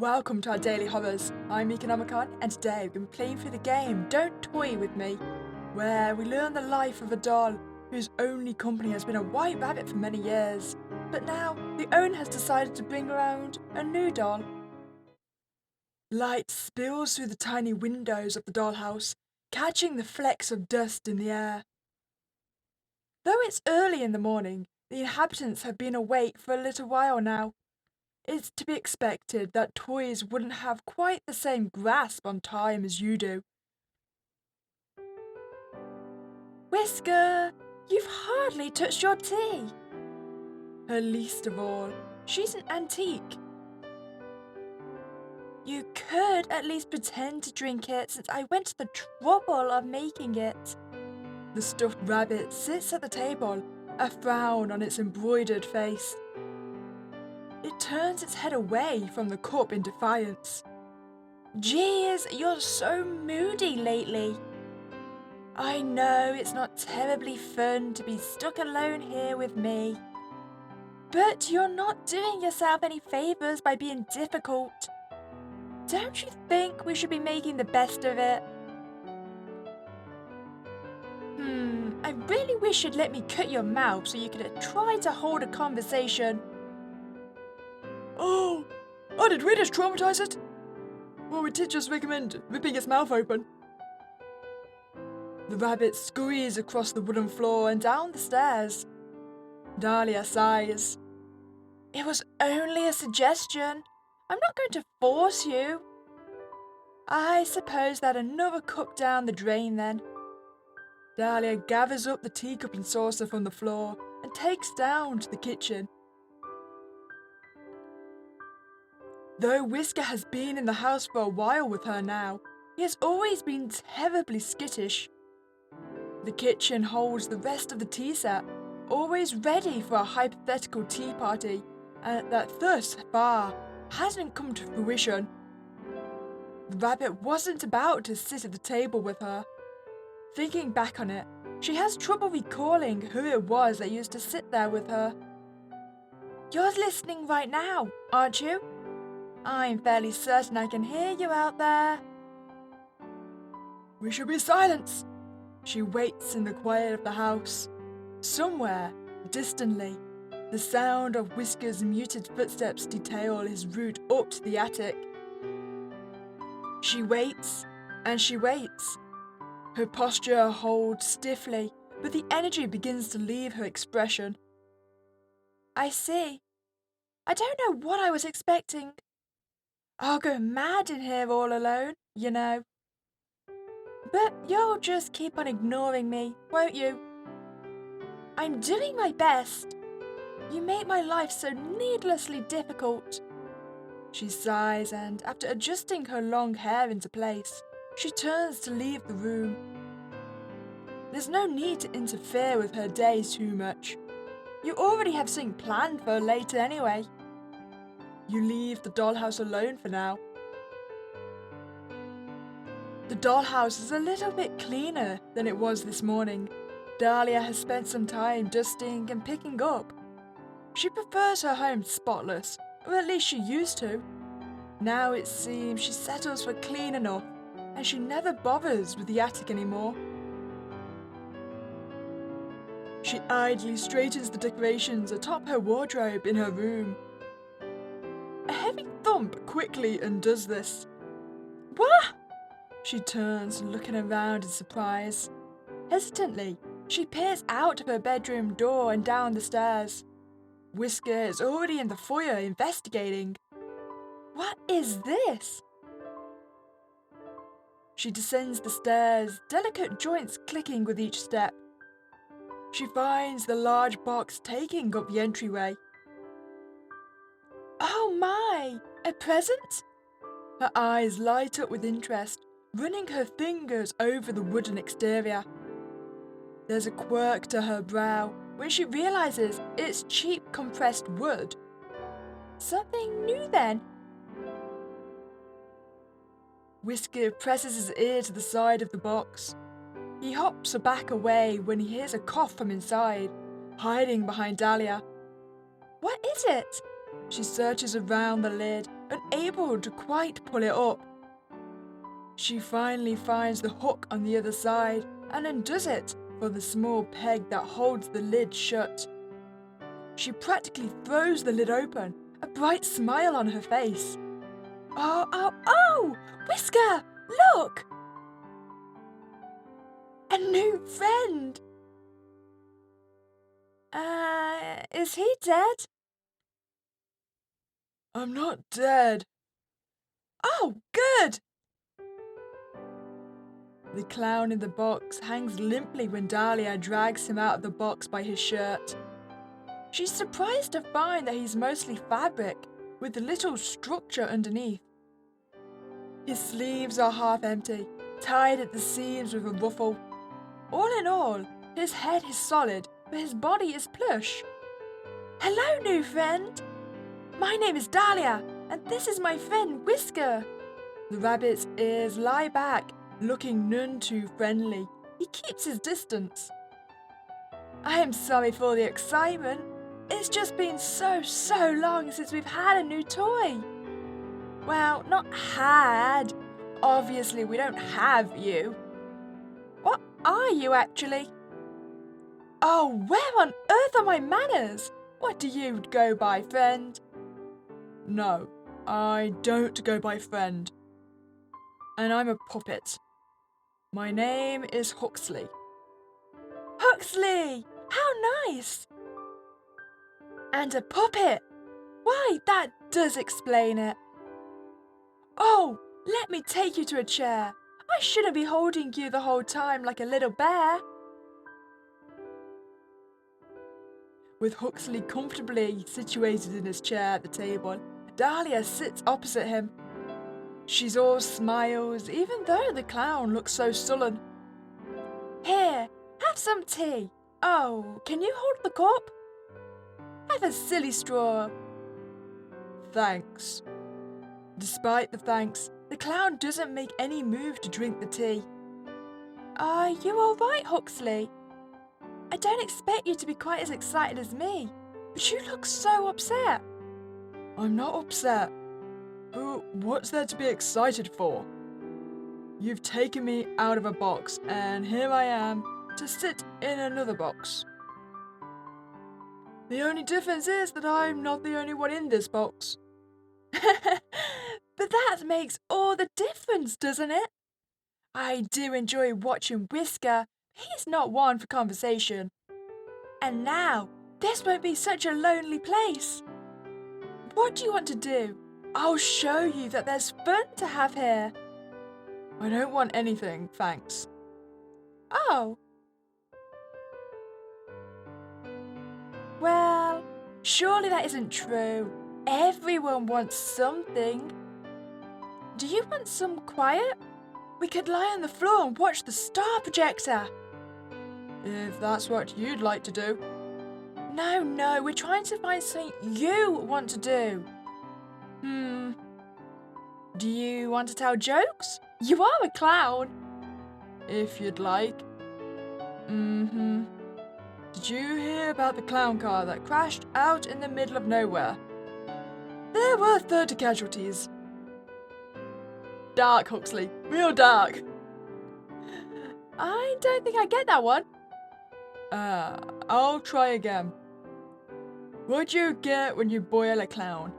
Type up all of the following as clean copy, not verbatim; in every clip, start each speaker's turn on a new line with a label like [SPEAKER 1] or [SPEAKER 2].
[SPEAKER 1] Welcome to our daily horrors. I'm Meek and Nomicon, and today we're going to be playing through the game Don't Toy With Me, where we learn the life of a doll whose only company has been a white rabbit for many years. But now, the owner has decided to bring around a new doll. Light spills through the tiny windows of the dollhouse, catching the flecks of dust in the air. Though it's early in the morning, the inhabitants have been awake for a little while now. It's to be expected that toys wouldn't have quite the same grasp on time as you do. Whisker, you've hardly touched your tea. Her least of all, she's an antique. You could at least pretend to drink it since I went to the trouble of making it. The stuffed rabbit sits at the table, a frown on its embroidered face. It turns its head away from the cup in defiance. Jeez, you're so moody lately. I know it's not terribly fun to be stuck alone here with me. But you're not doing yourself any favours by being difficult. Don't you think we should be making the best of it? I really wish you'd let me cut your mouth so you could try to hold a conversation. Oh, did we just traumatize it? Well, we did just recommend ripping its mouth open. The rabbit scurries across the wooden floor and down the stairs. Dahlia sighs. It was only a suggestion. I'm not going to force you. I suppose that another cup down the drain then. Dahlia gathers up the teacup and saucer from the floor and takes down to the kitchen. Though Whisker has been in the house for a while with her now, he has always been terribly skittish. The kitchen holds the rest of the tea set, always ready for a hypothetical tea party, and that thus far hasn't come to fruition. The rabbit wasn't about to sit at the table with her. Thinking back on it, she has trouble recalling who it was that used to sit there with her. You're listening right now, aren't you? I'm fairly certain I can hear you out there. We should be silent. She waits in the quiet of the house. Somewhere, distantly, the sound of Whisker's muted footsteps detail his route up to the attic. She waits, and she waits. Her posture holds stiffly, but the energy begins to leave her expression. I see. I don't know what I was expecting. I'll go mad in here all alone, you know. But you'll just keep on ignoring me, won't you? I'm doing my best. You make my life so needlessly difficult. She sighs and, after adjusting her long hair into place, she turns to leave the room. There's no need to interfere with her days too much. You already have something planned for later anyway. You leave the dollhouse alone for now. The dollhouse is a little bit cleaner than it was this morning. Dahlia has spent some time dusting and picking up. She prefers her home spotless, or at least she used to. Now it seems she settles for clean enough, and she never bothers with the attic anymore. She idly straightens the decorations atop her wardrobe in her room. A heavy thump quickly undoes this. What? She turns, looking around in surprise. Hesitantly, she peers out of her bedroom door and down the stairs. Whisker is already in the foyer investigating. What is this? She descends the stairs, delicate joints clicking with each step. She finds the large box taking up the entryway. Oh my! A present? Her eyes light up with interest, running her fingers over the wooden exterior. There's a quirk to her brow when she realizes it's cheap compressed wood. Something new then? Whisker presses his ear to the side of the box. He hops back away when he hears a cough from inside, hiding behind Dahlia. What is it? She searches around the lid, unable to quite pull it up. She finally finds the hook on the other side and undoes it for the small peg that holds the lid shut. She practically throws the lid open, a bright smile on her face. Oh! Whisker, look! A new friend! Is he dead? I'm not dead. Oh, good! The clown in the box hangs limply when Dahlia drags him out of the box by his shirt. She's surprised to find that he's mostly fabric, with little structure underneath. His sleeves are half empty, tied at the seams with a ruffle. All in all, his head is solid, but his body is plush. Hello, new friend! My name is Dahlia, and this is my friend Whisker. The rabbit's ears lie back, looking none too friendly. He keeps his distance. I am sorry for the excitement. It's just been so long since we've had a new toy. Well, not had. Obviously, we don't have you. What are you, actually? Oh, where on earth are my manners? What do you go by, friend? No, I don't go by friend. And I'm a puppet. My name is Huxley. Huxley! How nice! And a puppet! Why, that does explain it. Oh, let me take you to a chair. I shouldn't be holding you the whole time like a little bear. With Huxley comfortably situated in his chair at the table, Dahlia sits opposite him. She's all smiles, even though the clown looks so sullen. Here, have some tea. Oh, can you hold the cup? Have a silly straw. Thanks. Despite the thanks, the clown doesn't make any move to drink the tea. Are you all right, Huxley? I don't expect you to be quite as excited as me, but you look so upset. I'm not upset. But what's there to be excited for? You've taken me out of a box, and here I am to sit in another box. The only difference is that I'm not the only one in this box. But that makes all the difference, doesn't it? I do enjoy watching Whisker. He's not one for conversation. And now, this won't be such a lonely place. What do you want to do? I'll show you that there's fun to have here. I don't want anything, thanks. Oh. Well, surely that isn't true. Everyone wants something. Do you want some quiet? We could lie on the floor and watch the star projector. If that's what you'd like to do. No, we're trying to find something you want to do. Do you want to tell jokes? You are a clown. If you'd like. Did you hear about the clown car that crashed out in the middle of nowhere? There were 30 casualties. Dark, Huxley. Real dark. I don't think I get that one. I'll try again. What do you get when you boil a clown?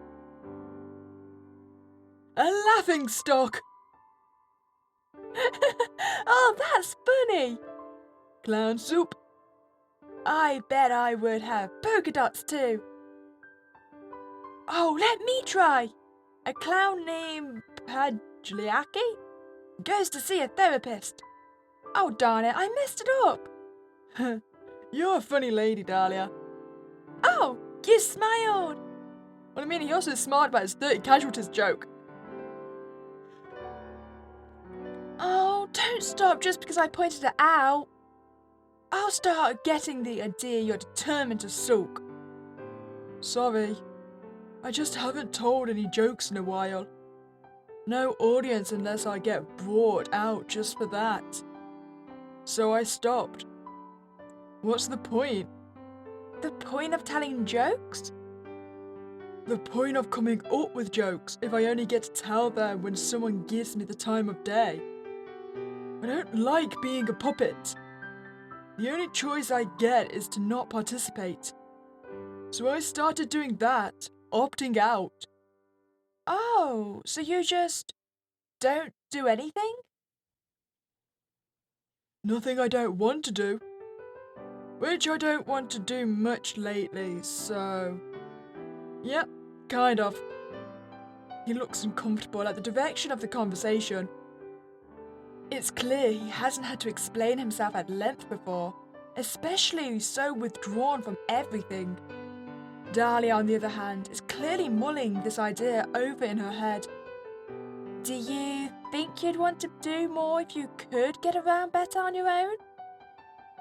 [SPEAKER 1] A laughing stock! Oh, that's funny! Clown soup. I bet I would have polka dots too. Oh, let me try. A clown named Pagliacci goes to see a therapist. Oh, darn it, I messed it up. You're a funny lady, Dahlia. Oh, you smiled. Well, I mean, he also smiled about his 30 casualties joke. Oh, don't stop just because I pointed it out. I'll start getting the idea you're determined to sulk. Sorry, I just haven't told any jokes in a while. No audience unless I get brought out just for that. So I stopped. What's the point? The point of telling jokes? the point of coming up with jokes if I only get to tell them when someone gives me the time of day? I don't like being a puppet. The only choice I get is to not participate. So I started doing that, opting out. Oh, so you just don't do anything? Nothing I don't want to do. Which I don't want to do much lately, so... Yep, kind of. He looks uncomfortable at the direction of the conversation. It's clear he hasn't had to explain himself at length before, especially so withdrawn from everything. Dahlia, on the other hand, is clearly mulling this idea over in her head. Do you think you'd want to do more if you could get around better on your own?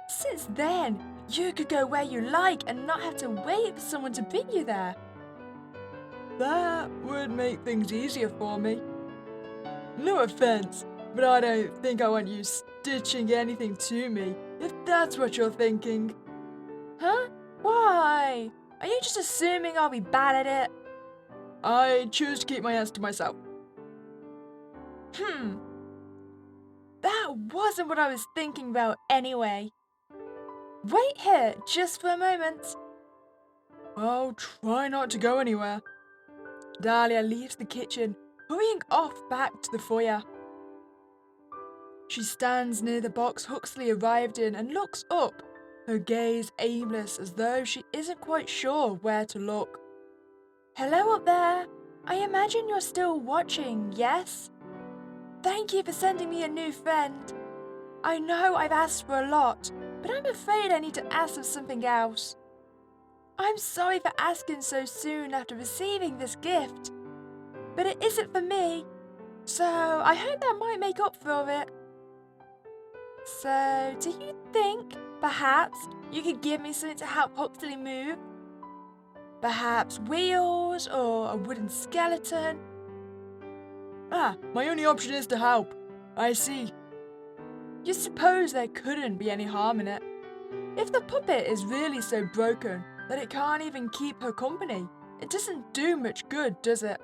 [SPEAKER 1] Since then, you could go where you like and not have to wait for someone to bring you there. That would make things easier for me. No offense, but I don't think I want you stitching anything to me, if that's what you're thinking. Huh? Why? Are you just assuming I'll be bad at it? I choose to keep my answer to myself. That wasn't what I was thinking about anyway. Wait here, just for a moment. Oh, try not to go anywhere. Dahlia leaves the kitchen, hurrying off back to the foyer. She stands near the box Huxley arrived in and looks up, her gaze aimless as though she isn't quite sure where to look. Hello up there. I imagine you're still watching, yes? Thank you for sending me a new friend. I know I've asked for a lot, but I'm afraid I need to ask for something else. I'm sorry for asking so soon after receiving this gift, but it isn't for me, so I hope that might make up for it. So, do you think, perhaps, you could give me something to help Huxley move? Perhaps wheels or a wooden skeleton? Ah, my only option is to help. I see. You suppose there couldn't be any harm in it? If the puppet is really so broken that it can't even keep her company, it doesn't do much good, does it?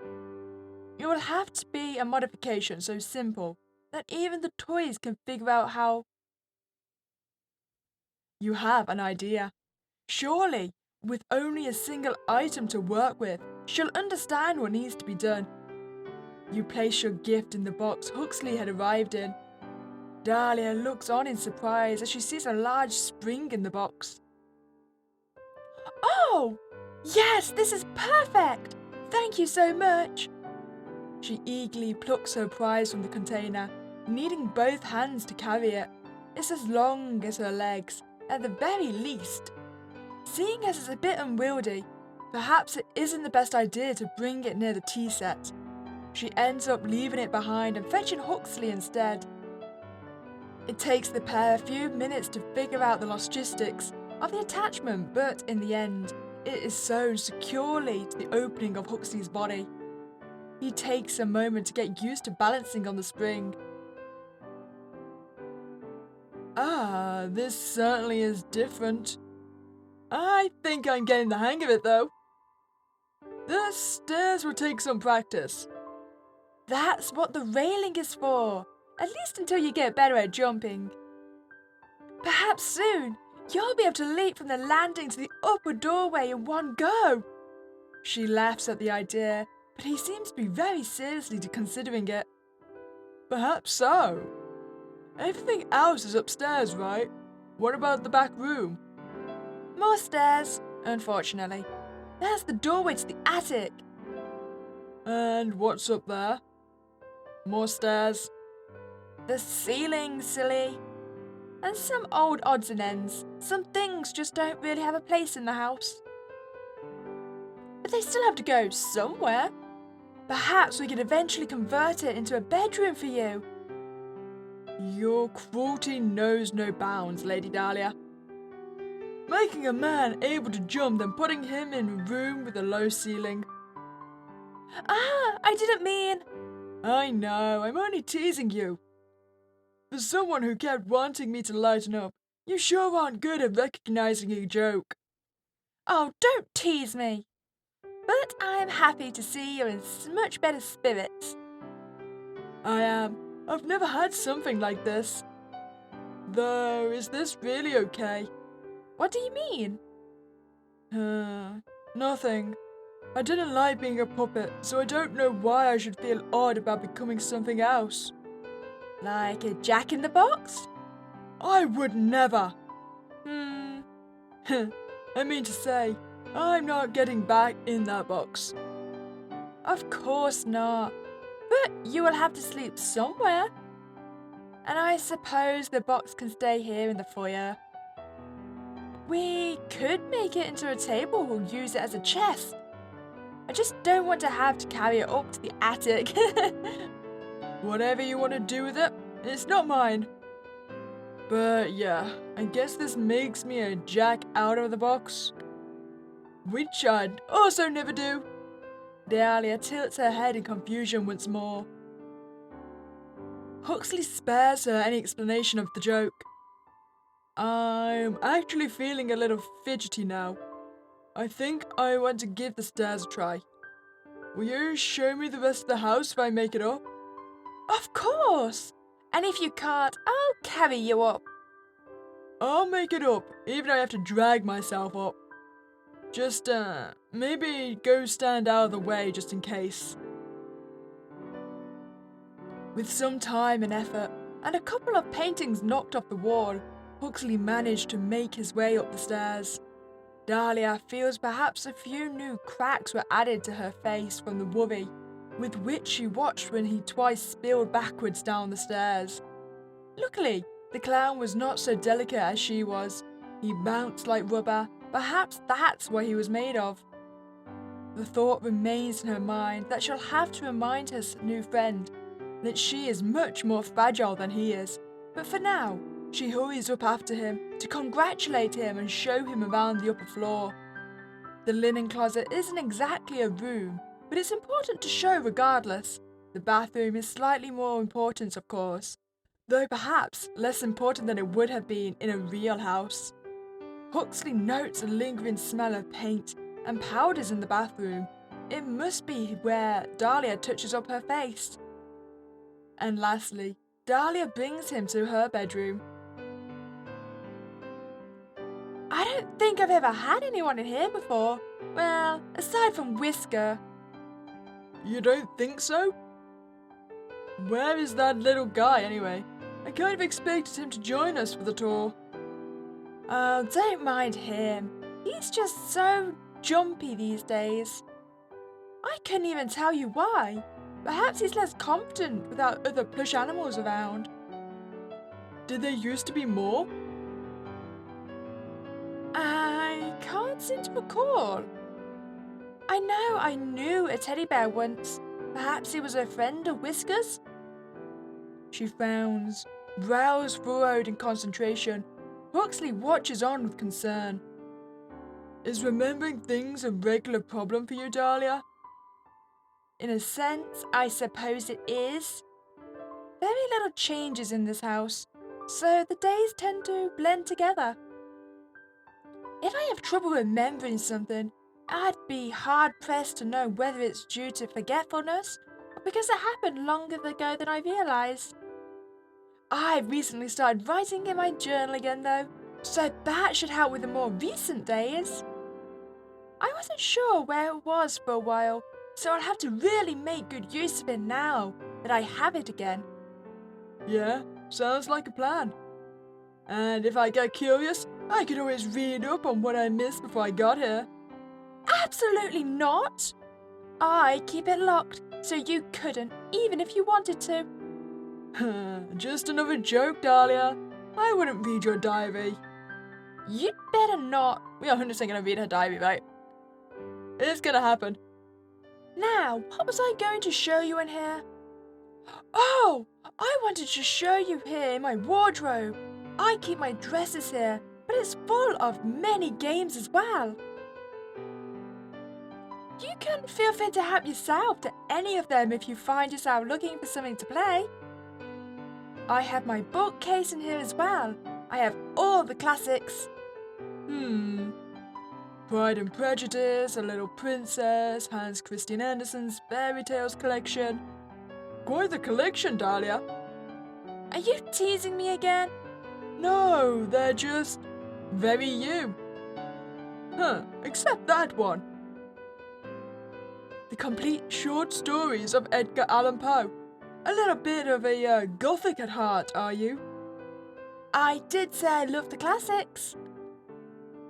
[SPEAKER 1] It will have to be a modification so simple that even the toys can figure out how. You have an idea. Surely, with only a single item to work with, she'll understand what needs to be done. You place your gift in the box Huxley had arrived in. Dahlia looks on in surprise as she sees a large spring in the box. Oh! Yes, this is perfect! Thank you so much! She eagerly plucks her prize from the container, needing both hands to carry it. It's as long as her legs, at the very least. Seeing as it's a bit unwieldy, perhaps it isn't the best idea to bring it near the tea set. She ends up leaving it behind and fetching Huxley instead. It takes the pair a few minutes to figure out the logistics of the attachment, but in the end, it is sewn securely to the opening of Huxley's body. He takes a moment to get used to balancing on the spring. Ah, this certainly is different. I think I'm getting the hang of it though. The stairs will take some practice. That's what the railing is for, at least until you get better at jumping. Perhaps soon, you'll be able to leap from the landing to the upper doorway in one go. She laughs at the idea, but he seems to be very seriously considering it. Perhaps so. Everything else is upstairs, right? What about the back room? More stairs, unfortunately. There's the doorway to the attic. And what's up there? More stairs. The ceiling, silly. And some old odds and ends. Some things just don't really have a place in the house. But they still have to go somewhere. Perhaps we could eventually convert it into a bedroom for you. Your cruelty knows no bounds, Lady Dahlia. Making a man able to jump and putting him in a room with a low ceiling. Ah, I didn't mean... I know, I'm only teasing you. For someone who kept wanting me to lighten up, you sure aren't good at recognizing a joke. Oh, don't tease me. but I'm happy to see you're in much better spirits. I am. I've never had something like this. Though, is this really okay? What do you mean? Nothing. I didn't like being a puppet, so I don't know why I should feel odd about becoming something else. Like a jack-in-the-box? I would never. I mean to say, I'm not getting back in that box. Of course not. But you will have to sleep somewhere. And I suppose the box can stay here in the foyer. We could make it into a table or use it as a chest. I just don't want to have to carry it up to the attic. Whatever you want to do with it, it's not mine. But yeah, I guess this makes me a jack out of the box. Which I'd also never do. Dahlia tilts her head in confusion once more. Huxley spares her any explanation of the joke. I'm actually feeling a little fidgety now. I think I want to give the stairs a try. Will you show me the rest of the house if I make it up? Of course! And if you can't, I'll carry you up. I'll make it up, even if I have to drag myself up. Just, maybe go stand out of the way just in case. With some time and effort, and a couple of paintings knocked off the wall, Huxley managed to make his way up the stairs. Dahlia feels perhaps a few new cracks were added to her face from the worry with which she watched when he twice spilled backwards down the stairs. Luckily, the clown was not so delicate as she was. He bounced like rubber. Perhaps that's what he was made of. The thought remains in her mind that she'll have to remind her new friend that she is much more fragile than he is. But for now, she hurries up after him to congratulate him and show him around the upper floor. The linen closet isn't exactly a room, but it's important to show regardless. The bathroom is slightly more important, of course, though perhaps less important than it would have been in a real house. Huxley notes a lingering smell of paint and powders in the bathroom. It must be where Dahlia touches up her face. And lastly, Dahlia brings him to her bedroom. I don't think I've ever had anyone in here before. Well, aside from Whisker. You don't think so? Where is that little guy anyway? I kind of expected him to join us for the tour. Oh, don't mind him. He's just so jumpy these days. I couldn't even tell you why. Perhaps he's less confident without other plush animals around. Did there used to be more? I can't seem to recall. I know I knew a teddy bear once. Perhaps he was a friend of Whisker's? She frowns, brows furrowed in concentration. Huxley watches on with concern. Is remembering things a regular problem for you, Dahlia? In a sense, I suppose it is. Very little changes in this house, so the days tend to blend together. If I have trouble remembering something, I'd be hard-pressed to know whether it's due to forgetfulness or because it happened longer ago than I realised. I've recently started writing in my journal again though, so that should help with the more recent days. I wasn't sure where it was for a while, so I'll have to really make good use of it now that I have it again. Yeah, sounds like a plan. And if I get curious, I could always read up on what I missed before I got here. Absolutely not! I keep it locked, so you couldn't, even if you wanted to. Just another joke, Dahlia. I wouldn't read your diary. You'd better not. We are 100% gonna read her diary, right? It's gonna happen. Now, what was I going to show you in here? Oh, I wanted to show you here in my wardrobe. I keep my dresses here, but it's full of many games as well. You can feel free to help yourself to any of them if you find yourself looking for something to play. I have my bookcase in here as well. I have all the classics. Pride and Prejudice, A Little Princess, Hans Christian Andersen's Fairy Tales collection. Quite the collection, Dahlia. Are you teasing me again? No, they're just very you. Except that one. The complete short stories of Edgar Allan Poe. A little bit of a gothic at heart, are you? I did say I love the classics.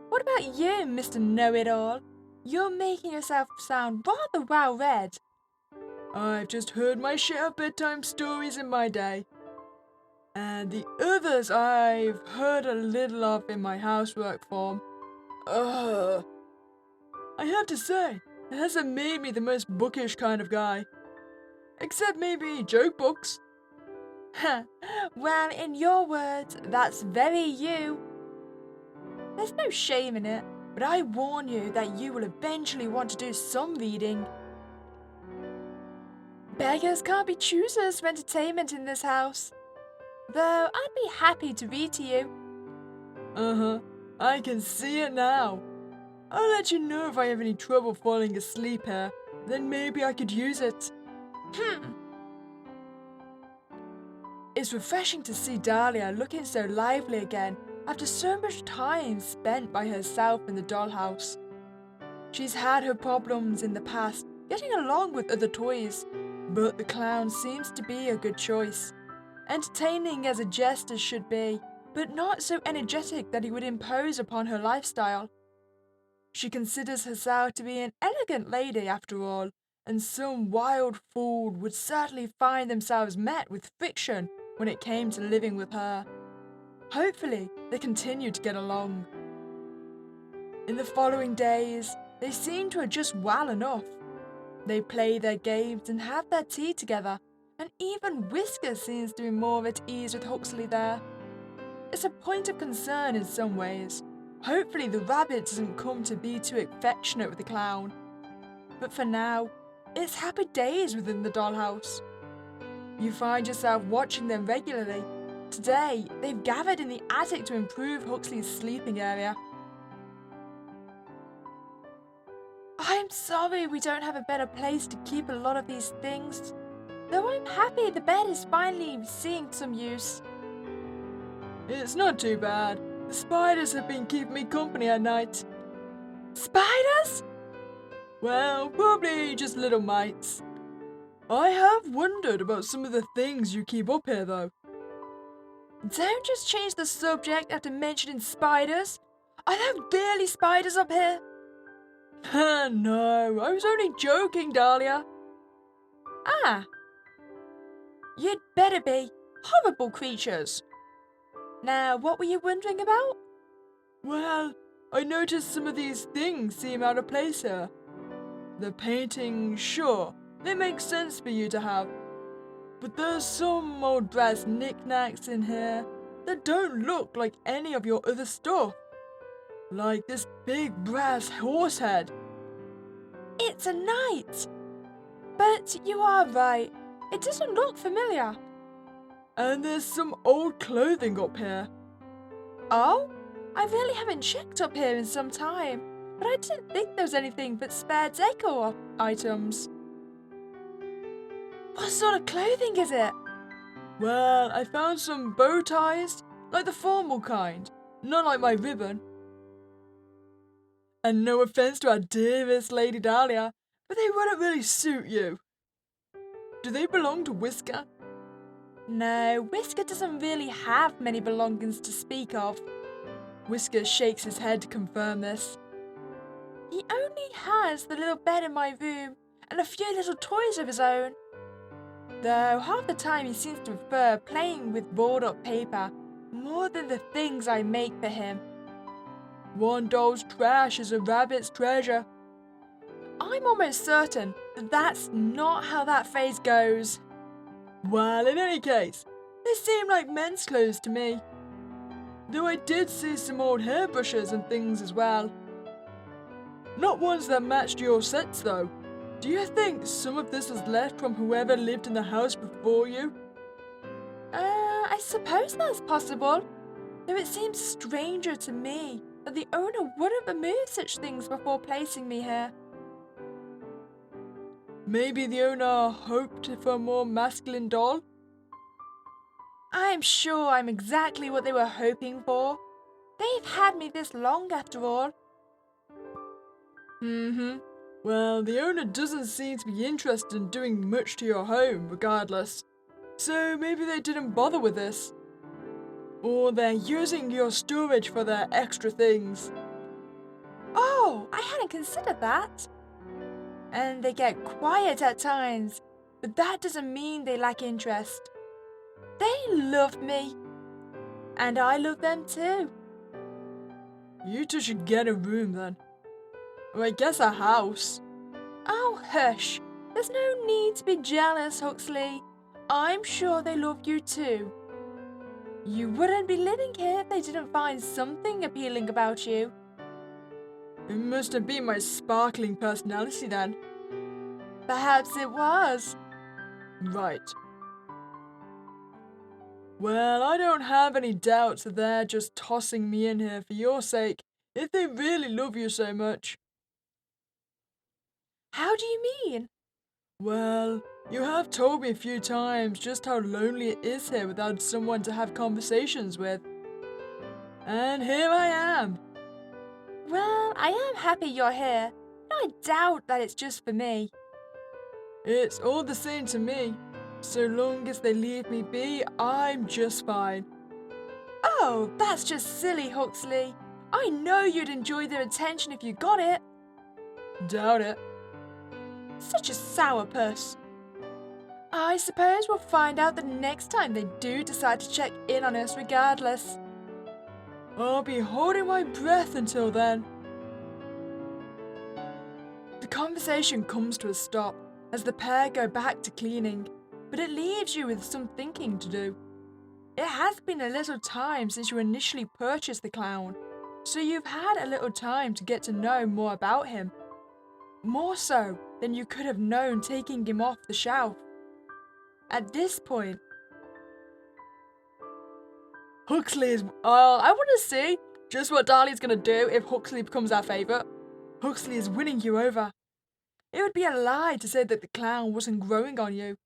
[SPEAKER 1] What about you, Mr. Know-It-All? You're making yourself sound rather well-read. I've just heard my share of bedtime stories in my day. And the others I've heard a little of in my housework form. I have to say, it hasn't made me the most bookish kind of guy. Except maybe joke books. Well, in your words, that's very you. There's no shame in it, but I warn you that you will eventually want to do some reading. Beggars can't be choosers for entertainment in this house. Though I'd be happy to read to you. I can see it now. I'll let you know if I have any trouble falling asleep here. Then maybe I could use it. It's refreshing to see Dahlia looking so lively again after so much time spent by herself in the dollhouse. She's had her problems in the past, getting along with other toys, but the clown seems to be a good choice. Entertaining as a jester should be, but not so energetic that he would impose upon her lifestyle. She considers herself to be an elegant lady after all, and some wild fool would certainly find themselves met with friction when it came to living with her. Hopefully, they continue to get along. In the following days, they seem to adjust well enough. They play their games and have their tea together, and even Whisker seems to be more at ease with Huxley there. It's a point of concern in some ways. Hopefully the rabbit doesn't come to be too affectionate with the clown. But for now, it's happy days within the dollhouse. You find yourself watching them regularly. Today, they've gathered in the attic to improve Huxley's sleeping area. I'm sorry we don't have a better place to keep a lot of these things. Though I'm happy the bed is finally seeing some use. It's not too bad. The spiders have been keeping me company at night. Spiders? Well, probably just little mites. I have wondered about some of the things you keep up here, though. Don't just change the subject after mentioning spiders. Are there really spiders up here? No, I was only joking, Dahlia. Ah. You'd better be. Horrible creatures. Now, what were you wondering about? Well, I noticed some of these things seem out of place here. The painting, sure, they make sense for you to have. But there's some old brass knickknacks in here that don't look like any of your other stuff. Like this big brass horse head. It's a knight. But you are right. It doesn't look familiar. And there's some old clothing up here. Oh? I really haven't checked up here in some time, but I didn't think there was anything but spare decor items. What sort of clothing is it? Well, I found some bow ties, like the formal kind, not like my ribbon. And no offense to our dearest Lady Dahlia, but they wouldn't really suit you. Do they belong to Whisker? No, Whisker doesn't really have many belongings to speak of. Whisker shakes his head to confirm this. He only has the little bed in my room and a few little toys of his own. Though half the time he seems to prefer playing with rolled up paper more than the things I make for him. One doll's trash is a rabbit's treasure. I'm almost certain that that's not how that phrase goes. Well, in any case, they seem like men's clothes to me. Though I did see some old hairbrushes and things as well. Not ones that matched your sets though. Do you think some of this was left from whoever lived in the house before you? I suppose that's possible. Though it seems stranger to me, that the owner wouldn't remove such things before placing me here.
[SPEAKER 2] Maybe the owner hoped for a more masculine doll?
[SPEAKER 1] I'm sure I'm exactly what they were hoping for. They've had me this long after all.
[SPEAKER 2] Well, the owner doesn't seem to be interested in doing much to your home, regardless. So maybe they didn't bother with this. Or they're using your storage for their extra things.
[SPEAKER 1] Oh, I hadn't considered that. And they get quiet at times, but that doesn't mean they lack interest. They love me. And I love them too.
[SPEAKER 2] You two should get a room then. Or I guess a house.
[SPEAKER 1] Oh, hush. There's no need to be jealous, Huxley. I'm sure they love you too. You wouldn't be living here if they didn't find something appealing about you.
[SPEAKER 2] It must have been my sparkling personality then.
[SPEAKER 1] Perhaps it was.
[SPEAKER 2] Right. Well, I don't have any doubts that they're just tossing me in here for your sake, if they really love you so much.
[SPEAKER 1] How do you mean?
[SPEAKER 2] Well, you have told me a few times just how lonely it is here without someone to have conversations with. And here I am.
[SPEAKER 1] Well, I am happy you're here, but I doubt that it's just for me.
[SPEAKER 2] It's all the same to me. So long as they leave me be, I'm just fine.
[SPEAKER 1] Oh, that's just silly, Huxley. I know you'd enjoy their attention if you got it.
[SPEAKER 2] Doubt it.
[SPEAKER 1] Such a sourpuss. I suppose we'll find out the next time they do decide to check in on us regardless.
[SPEAKER 2] I'll be holding my breath until then. The conversation comes to a stop as the pair go back to cleaning, but it leaves you with some thinking to do. It has been a little time since you initially purchased the clown, so you've had a little time to get to know more about him. More so than you could have known taking him off the shelf. At this point, Huxley is... I want to see just what Dahlia's going to do if Huxley becomes our favourite. Huxley is winning you over. It would be a lie to say that the clown wasn't growing on you.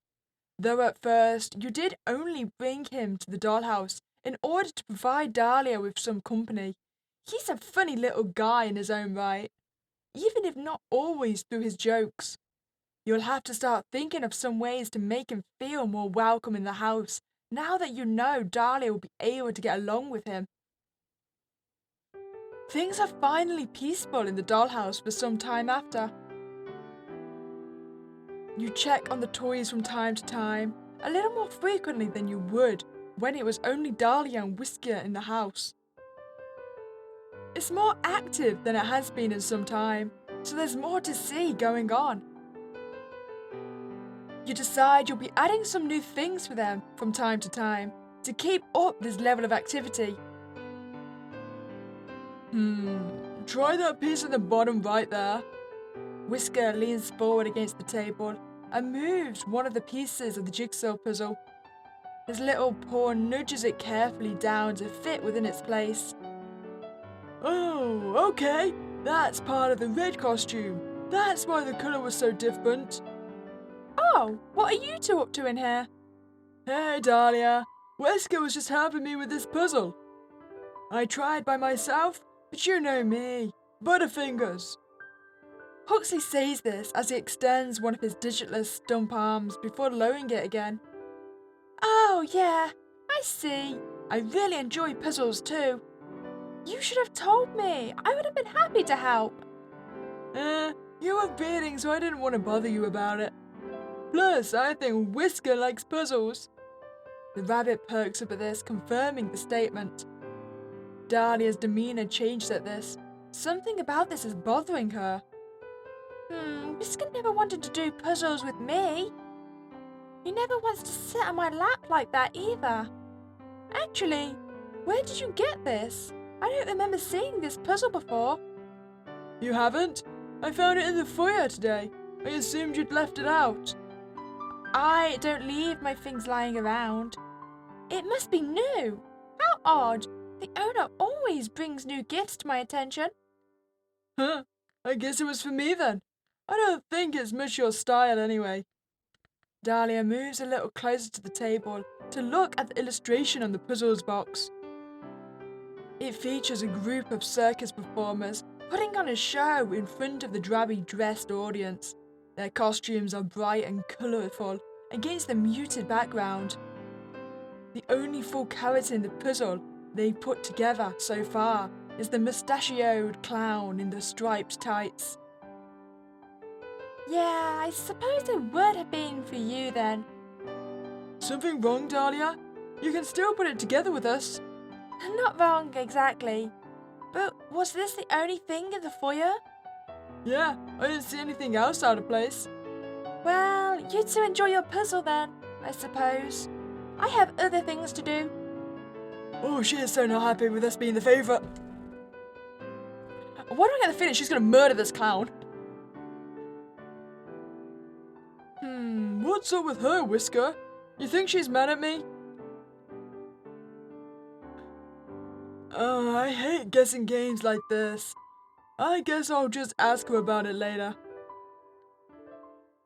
[SPEAKER 2] Though at first, you did only bring him to the dollhouse in order to provide Dahlia with some company. He's a funny little guy in his own right, even if not always through his jokes. You'll have to start thinking of some ways to make him feel more welcome in the house, now that you know Dahlia will be able to get along with him. Things are finally peaceful in the dollhouse for some time after. You check on the toys from time to time, a little more frequently than you would when it was only Dahlia and Whisker in the house. It's more active than it has been in some time, so there's more to see going on. You decide you'll be adding some new things for them from time to time to keep up this level of activity. Try that piece at the bottom right there. Whisker leans forward against the table and moves one of the pieces of the jigsaw puzzle. His little paw nudges it carefully down to fit within its place. Oh, okay. That's part of the red costume. That's why the colour was so different.
[SPEAKER 1] Oh, what are you two up to in here?
[SPEAKER 2] Hey, Dahlia. Whisker was just helping me with this puzzle. I tried by myself, but you know me. Butterfingers. Huxley says this as he extends one of his digitaless stump arms before lowering it again.
[SPEAKER 1] Oh, yeah, I see. I really enjoy puzzles too. You should have told me. I would have been happy to help.
[SPEAKER 2] You were beating, so I didn't want to bother you about it. Plus, I think Whisker likes puzzles. The rabbit perks up at this, confirming the statement. Dahlia's demeanour changed at this. Something about this is bothering her.
[SPEAKER 1] Whisker never wanted to do puzzles with me. He never wants to sit on my lap like that either. Actually, where did you get this? I don't remember seeing this puzzle before.
[SPEAKER 2] You haven't? I found it in the foyer today. I assumed you'd left it out.
[SPEAKER 1] I don't leave my things lying around. It must be new. How odd. The owner always brings new gifts to my attention.
[SPEAKER 2] Huh, I guess it was for me then. I don't think it's much your style anyway. Dahlia moves a little closer to the table to look at the illustration on the puzzles box. It features a group of circus performers putting on a show in front of the drabby dressed audience. Their costumes are bright and colourful against the muted background. The only full character in the puzzle they've put together so far is the mustachioed clown in the striped tights.
[SPEAKER 1] Yeah, I suppose it would have been for you then.
[SPEAKER 2] Something wrong, Dahlia? You can still put it together with us.
[SPEAKER 1] Not wrong exactly. But was this the only thing in the foyer?
[SPEAKER 2] Yeah, I didn't see anything else out of place.
[SPEAKER 1] Well, you two enjoy your puzzle then, I suppose. I have other things to do.
[SPEAKER 2] Oh, she is so not happy with us being the favourite. Why do I get the feeling she's going to murder this clown? What's up with her, Whisker? You think she's mad at me? I hate guessing games like this. I guess I'll just ask her about it later.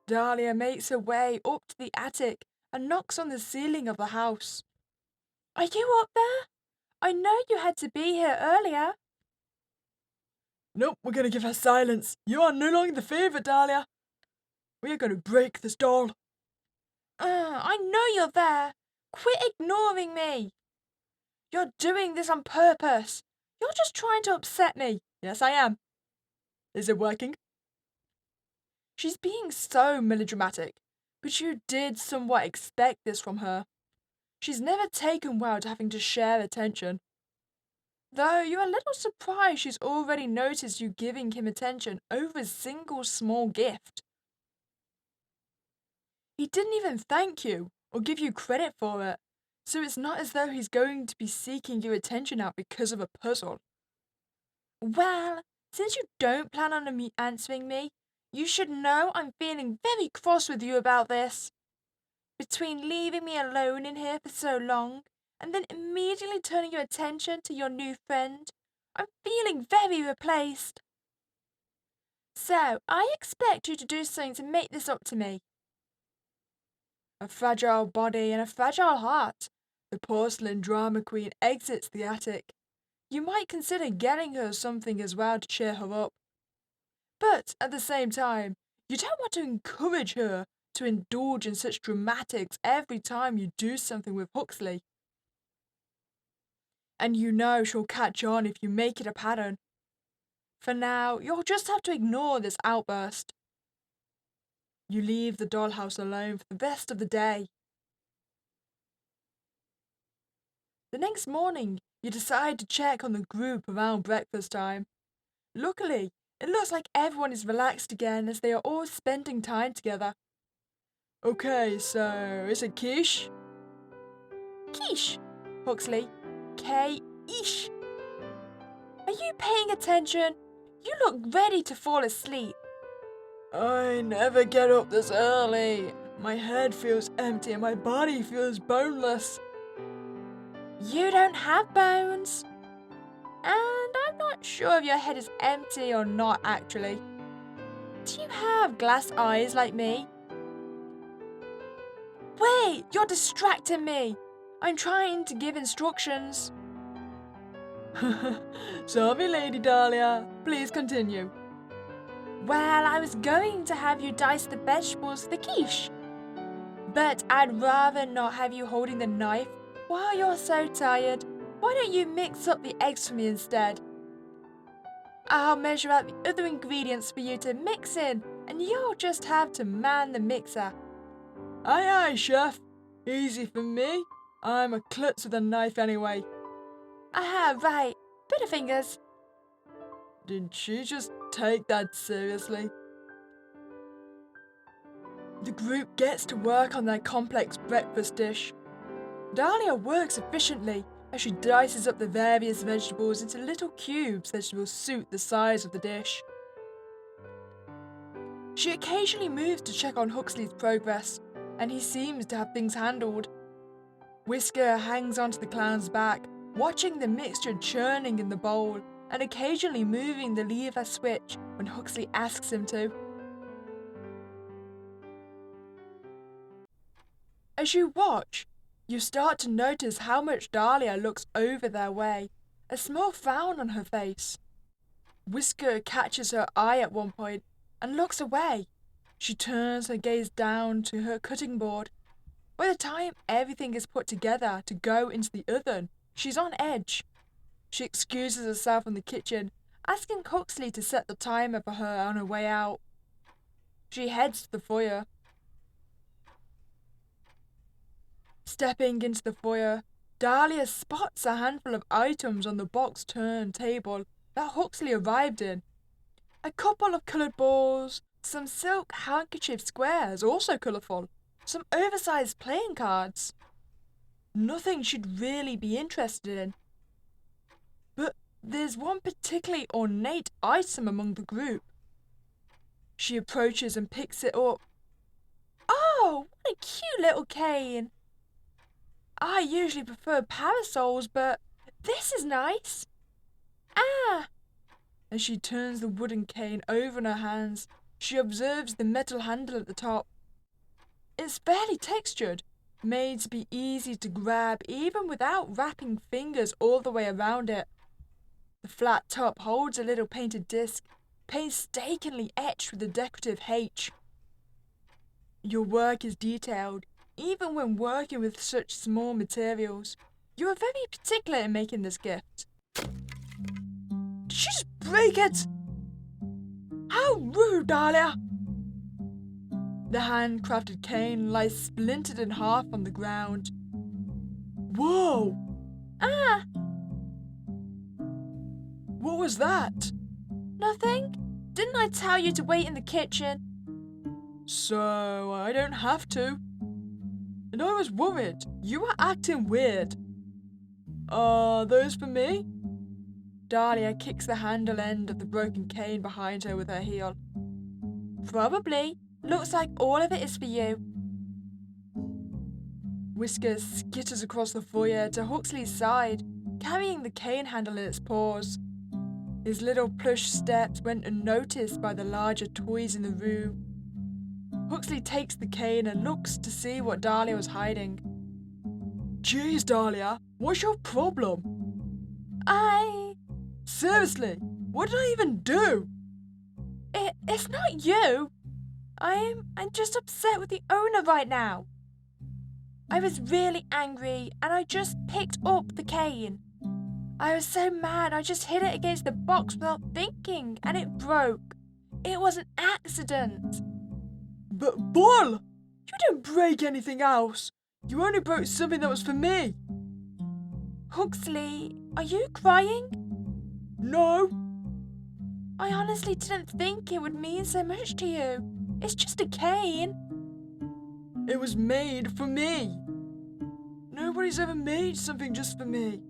[SPEAKER 2] Dahlia makes her way up to the attic and knocks on the ceiling of the house.
[SPEAKER 1] Are you up there? I know you had to be here earlier.
[SPEAKER 2] Nope, we're going to give her silence. You are no longer the favourite, Dahlia. We are going to break this doll.
[SPEAKER 1] I know you're there. Quit ignoring me. You're doing this on purpose. You're just trying to upset me.
[SPEAKER 2] Yes, I am. Is it working? She's being so melodramatic, but you did somewhat expect this from her. She's never taken well to having to share attention. Though you're a little surprised she's already noticed you giving him attention over a single small gift. He didn't even thank you or give you credit for it, so it's not as though he's going to be seeking your attention out because of a puzzle.
[SPEAKER 1] Well, since you don't plan on answering me, you should know I'm feeling very cross with you about this. Between leaving me alone in here for so long and then immediately turning your attention to your new friend, I'm feeling very replaced. So, I expect you to do something to make this up to me.
[SPEAKER 2] A fragile body and a fragile heart, the porcelain drama queen exits the attic. You might consider getting her something as well to cheer her up. But at the same time, you don't want to encourage her to indulge in such dramatics every time you do something with Huxley. And you know she'll catch on if you make it a pattern. For now, you'll just have to ignore this outburst. You leave the dollhouse alone for the rest of the day. The next morning, you decide to check on the group around breakfast time. Luckily, it looks like everyone is relaxed again as they are all spending time together. Okay, so is it quiche?
[SPEAKER 1] Quiche, Huxley. K-ish. Are you paying attention? You look ready to fall asleep.
[SPEAKER 2] I never get up this early. My head feels empty and my body feels boneless.
[SPEAKER 1] You don't have bones. And I'm not sure if your head is empty or not, actually. Do you have glass eyes like me? Wait, you're distracting me. I'm trying to give instructions.
[SPEAKER 2] Sorry, Lady Dahlia. Please continue.
[SPEAKER 1] Well, I was going to have you dice the vegetables for the quiche. But I'd rather not have you holding the knife while you're so tired. Why don't you mix up the eggs for me instead? I'll measure out the other ingredients for you to mix in, and you'll just have to man the mixer.
[SPEAKER 2] Aye, aye, chef. Easy for me. I'm a klutz with a knife anyway.
[SPEAKER 1] Aha, right. Butterfingers.
[SPEAKER 2] Did she just take that seriously? The group gets to work on their complex breakfast dish. Dahlia works efficiently as she dices up the various vegetables into little cubes that will suit the size of the dish. She occasionally moves to check on Huxley's progress, and he seems to have things handled. Whisker hangs onto the clown's back,
[SPEAKER 1] watching the mixture churning in the bowl and occasionally moving the lever switch when Huxley asks him to. As you watch, you start to notice how much Dahlia looks over their way, a small frown on her face. Whisker catches her eye at one point and looks away. She turns her gaze down to her cutting board. By the time everything is put together to go into the oven, she's on edge. She excuses herself from the kitchen, asking Huxley to set the timer for her on her way out. She heads to the foyer. Stepping into the foyer, Dahlia spots a handful of items on the box turntable that Huxley arrived in. A couple of coloured balls, some silk handkerchief squares, also colourful, some oversized playing cards. Nothing she'd really be interested in. But there's one particularly ornate item among the group. She approaches and picks it up. Oh, what a cute little cane! I usually prefer parasols, but this is nice. Ah! As she turns the wooden cane over in her hands, she observes the metal handle at the top. It's barely textured, made to be easy to grab even without wrapping fingers all the way around it. The flat top holds a little painted disc, painstakingly etched with a decorative H. Your work is detailed, even when working with such small materials. You are very particular in making this gift. Did she just break it? How rude, Dahlia! The handcrafted cane lies splintered in half on the ground. Whoa! Ah! What was that? Nothing. Didn't I tell you to wait in the kitchen? So I don't have to. And I was worried. You were acting weird. Are those for me? Dahlia kicks the handle end of the broken cane behind her with her heel. Probably. Looks like all of it is for you. Whisker skitters across the foyer to Huxley's side, carrying the cane handle in its paws. His little plush steps went unnoticed by the larger toys in the room. Huxley takes the cane and looks to see what Dahlia was hiding. Jeez, Dahlia, what's your problem? Seriously, what did I even do? It's not you. I'm just upset with the owner right now. I was really angry and I just picked up the cane. I was so mad I just hit it against the box without thinking and it broke. It was an accident. But Bull, you didn't break anything else. You only broke something that was for me. Huxley, are you crying? No. I honestly didn't think it would mean so much to you. It's just a cane. It was made for me. Nobody's ever made something just for me.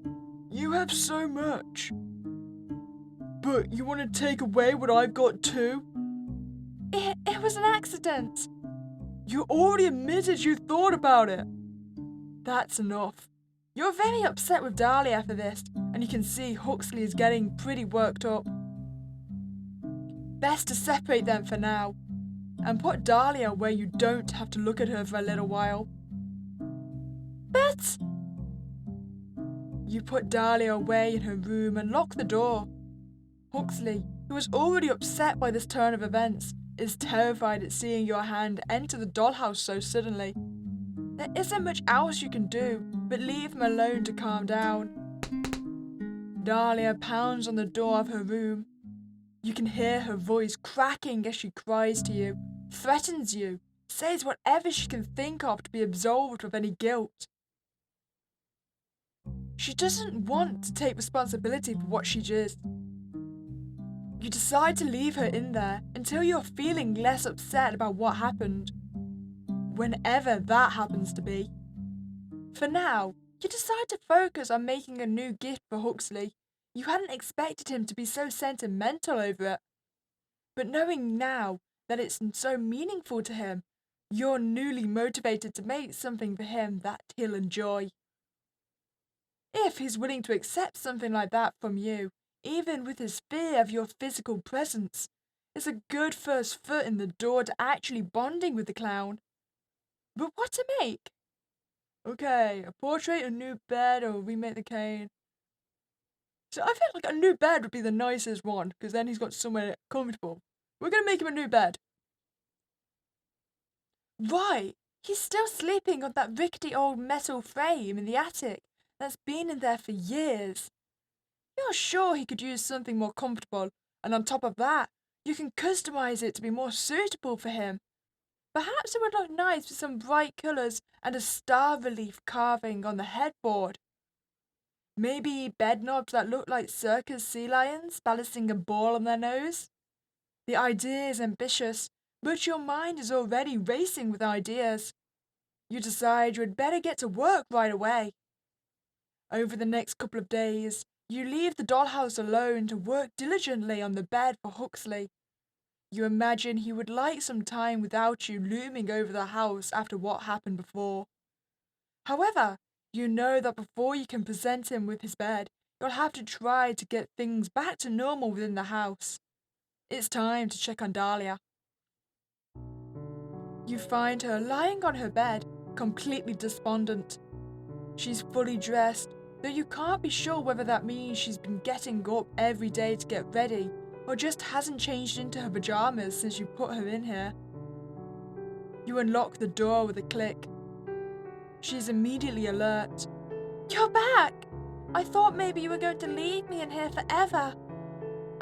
[SPEAKER 1] You have so much. But you want to take away what I've got too? It was an accident. You already admitted you thought about it. That's enough. You're very upset with Dahlia for this, and you can see Huxley is getting pretty worked up. Best to separate them for now, and put Dahlia where you don't have to look at her for a little while. But... You put Dahlia away in her room and lock the door. Huxley, who was already upset by this turn of events, is terrified at seeing your hand enter the dollhouse so suddenly. There isn't much else you can do but leave him alone to calm down. Dahlia pounds on the door of her room. You can hear her voice cracking as she cries to you, threatens you, says whatever she can think of to be absolved of any guilt. She doesn't want to take responsibility for what she did. You decide to leave her in there until you're feeling less upset about what happened. Whenever that happens to be. For now, you decide to focus on making a new gift for Huxley. You hadn't expected him to be so sentimental over it. But knowing now that it's so meaningful to him, you're newly motivated to make something for him that he'll enjoy.
[SPEAKER 2] If he's willing to accept something like that from you, even with his fear of your physical presence, it's a good first foot in the door to actually bonding with the clown. But what to make? Okay, a portrait, a new bed, or remake the cane. So I feel like a new bed would be the nicest one, because then he's got somewhere comfortable. We're gonna make him a new bed. Right, he's still sleeping on that rickety old metal frame in the attic that's been in there for years. You're sure he could use something more comfortable, and on top of that, you can customize it to be more suitable for him. Perhaps it would look nice with some bright colours and a star relief carving on the headboard. Maybe bed knobs that look like circus sea lions balancing a ball on their nose. The idea is ambitious, but your mind is already racing with ideas. You decide you had better get to work right away. Over the next couple of days, you leave the dollhouse alone to work diligently on the bed for Huxley. You imagine he would like some time without you looming over the house after what happened before. However, you know that before you can present him with his bed, you'll have to try to get things back to normal within the house. It's time to check on Dahlia. You find her lying on her bed, completely despondent. She's fully dressed, though you can't be sure whether that means she's been getting up every day to get ready, or just hasn't changed into her pajamas since you put her in here. You unlock the door with a click. She's immediately alert. You're back! I thought maybe you were going to leave me in here forever.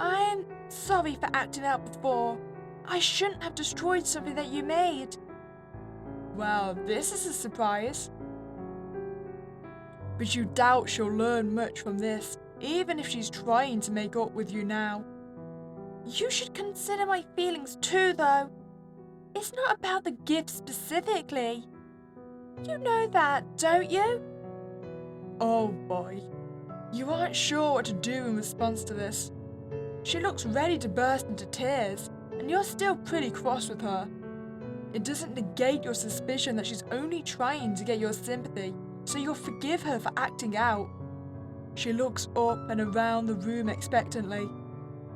[SPEAKER 2] I'm sorry for acting out before. I shouldn't have destroyed something that you made. Well, this is a surprise. But you doubt she'll learn much from this, even if she's trying to make up with you now. You should consider my feelings too, though. It's not about the gift specifically. You know that, don't you? Oh boy. You aren't sure what to do in response to this. She looks ready to burst into tears, and you're still pretty cross with her. It doesn't negate your suspicion that she's only trying to get your sympathy, so you'll forgive her for acting out. She looks up and around the room expectantly.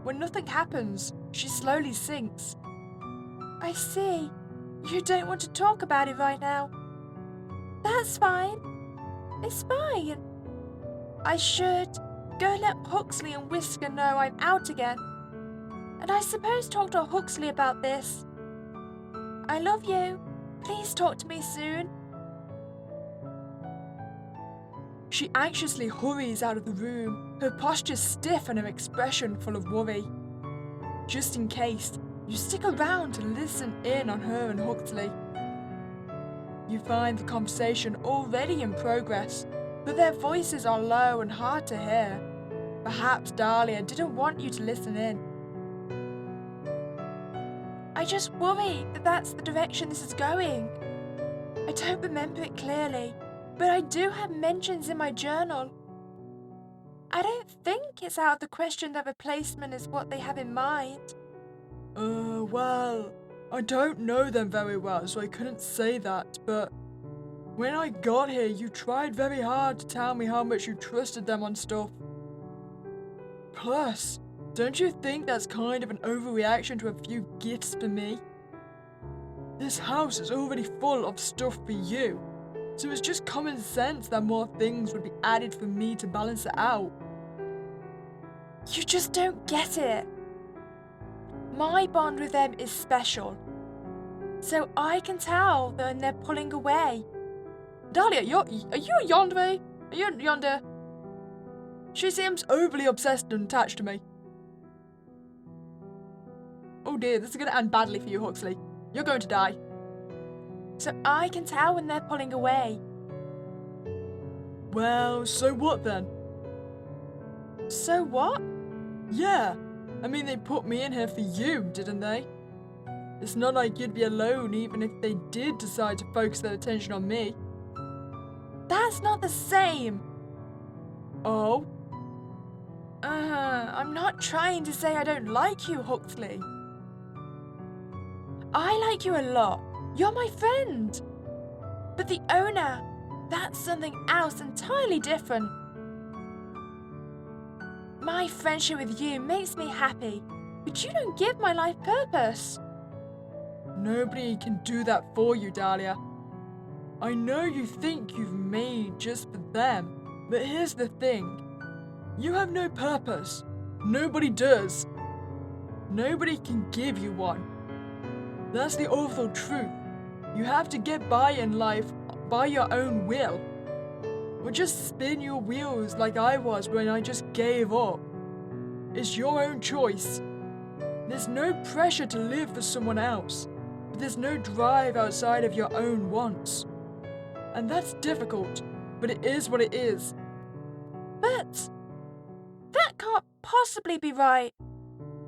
[SPEAKER 2] When nothing happens, she slowly sinks. I see. You don't want to talk about it right now. That's fine. It's fine. I should go let Huxley and Whisker know I'm out again. And I suppose talk to Huxley about this. I love you. Please talk to me soon. She anxiously hurries out of the room, her posture stiff and her expression full of worry. Just in case, you stick around to listen in on her and Huxley. You find the conversation already in progress, but their voices are low and hard to hear. Perhaps Dahlia didn't want you to listen in. I just worry that that's the direction this is going. I don't remember it clearly, but I do have mentions in my journal. I don't think it's out of the question that replacement is what they have in mind. Well, I don't know them very well, so I couldn't say that, but when I got here, you tried very hard to tell me how much you trusted them on stuff. Plus, don't you think that's kind of an overreaction to a few gifts for me? This house is already full of stuff for you, so it's just common sense that more things would be added for me to balance it out. You just don't get it. My bond with them is special, so I can tell when they're pulling away. Dahlia, are you a Yandere? Are you a Yandere? She seems overly obsessed and attached to me. Oh dear, this is going to end badly for you, Huxley. You're going to die. So I can tell when they're pulling away. Well, so what then? So what? Yeah, I mean they put me in here for you, didn't they? It's not like you'd be alone even if they did decide to focus their attention on me. That's not the same. Oh? I'm not trying to say I don't like you, Huxley. I like you a lot. You're my friend. But the owner, that's something else entirely different.
[SPEAKER 1] My friendship with you makes me happy, but you don't give my life purpose.
[SPEAKER 2] Nobody can do that for you, Dahlia. I know you think you've made just for them, but here's the thing. You have no purpose. Nobody does. Nobody can give you one. That's the awful truth. You have to get by in life by your own will. Or just spin your wheels like I was when I just gave up. It's your own choice. There's no pressure to live for someone else, but there's no drive outside of your own wants. And that's difficult, but it is what it is.
[SPEAKER 1] But that can't possibly be right.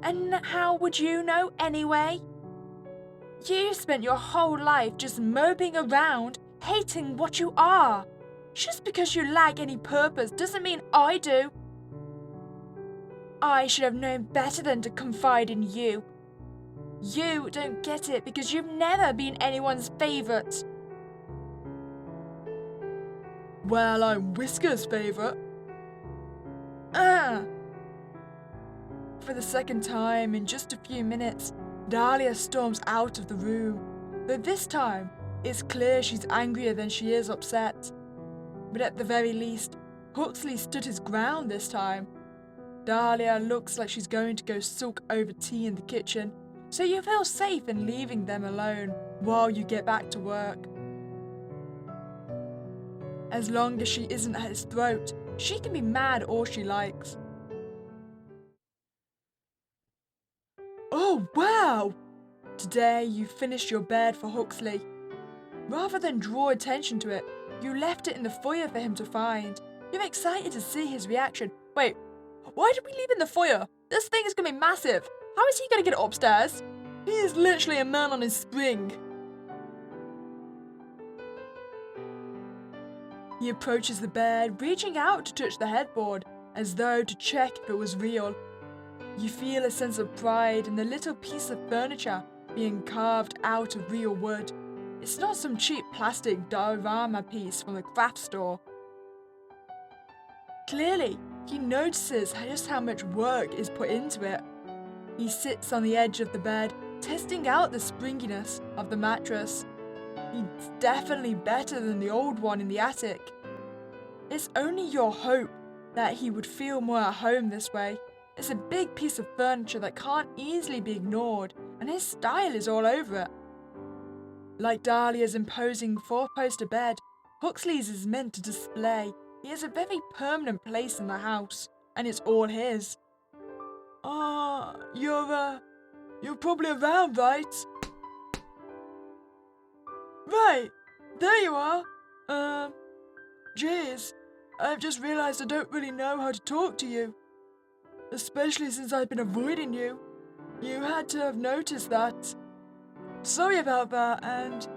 [SPEAKER 1] And how would you know anyway? You spent your whole life just moping around, hating what you are. Just because you lack any purpose doesn't mean I do. I should have known better than to confide in you. You don't get it because you've never been anyone's favourite.
[SPEAKER 2] Well, I'm Whisker's favourite.
[SPEAKER 1] For the second time in just a few minutes, Dahlia storms out of the room. Though this time, it's clear she's angrier than she is upset. But at the very least, Huxley stood his ground this time. Dahlia looks like she's going to go sulk over tea in the kitchen, so you feel safe in leaving them alone while you get back to work. As long as she isn't at his throat, she can be mad all she likes.
[SPEAKER 2] Oh, wow!
[SPEAKER 1] Today you finished your bed for Huxley. Rather than draw attention to it, you left it in the foyer for him to find. You're excited to see his reaction.
[SPEAKER 2] Wait, why did we leave it in the foyer? This thing is going to be massive. How is he going to get it upstairs? He is literally a man on his spring.
[SPEAKER 1] He approaches the bed, reaching out to touch the headboard, as though to check if it was real. You feel a sense of pride in the little piece of furniture being carved out of real wood. It's not some cheap plastic diorama piece from the craft store. Clearly, he notices just how much work is put into it. He sits on the edge of the bed, testing out the springiness of the mattress. It's definitely better than the old one in the attic. It's only your hope that he would feel more at home this way. It's a big piece of furniture that can't easily be ignored, and his style is all over it. Like Dahlia's imposing four-poster bed, Huxley's is meant to display. He has a very permanent place in the house, and it's all his.
[SPEAKER 2] You're probably around, right? Right, there you are. Jeez, I've just realised I don't really know how to talk to you. Especially since I've been avoiding you. You had to have noticed that. Sorry about that, and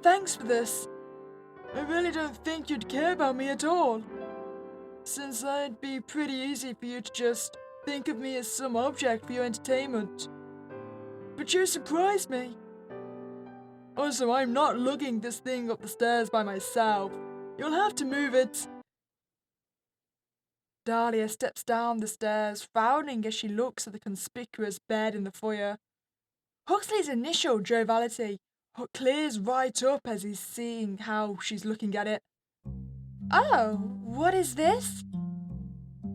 [SPEAKER 2] thanks for this. I really don't think you'd care about me at all, since it'd be pretty easy for you to just think of me as some object for your entertainment. But you surprised me. Also, I'm not lugging this thing up the stairs by myself. You'll have to move it.
[SPEAKER 1] Dahlia steps down the stairs, frowning as she looks at the conspicuous bed in the foyer. Huxley's initial joviality clears right up as he's seeing how she's looking at it. Oh, what is this?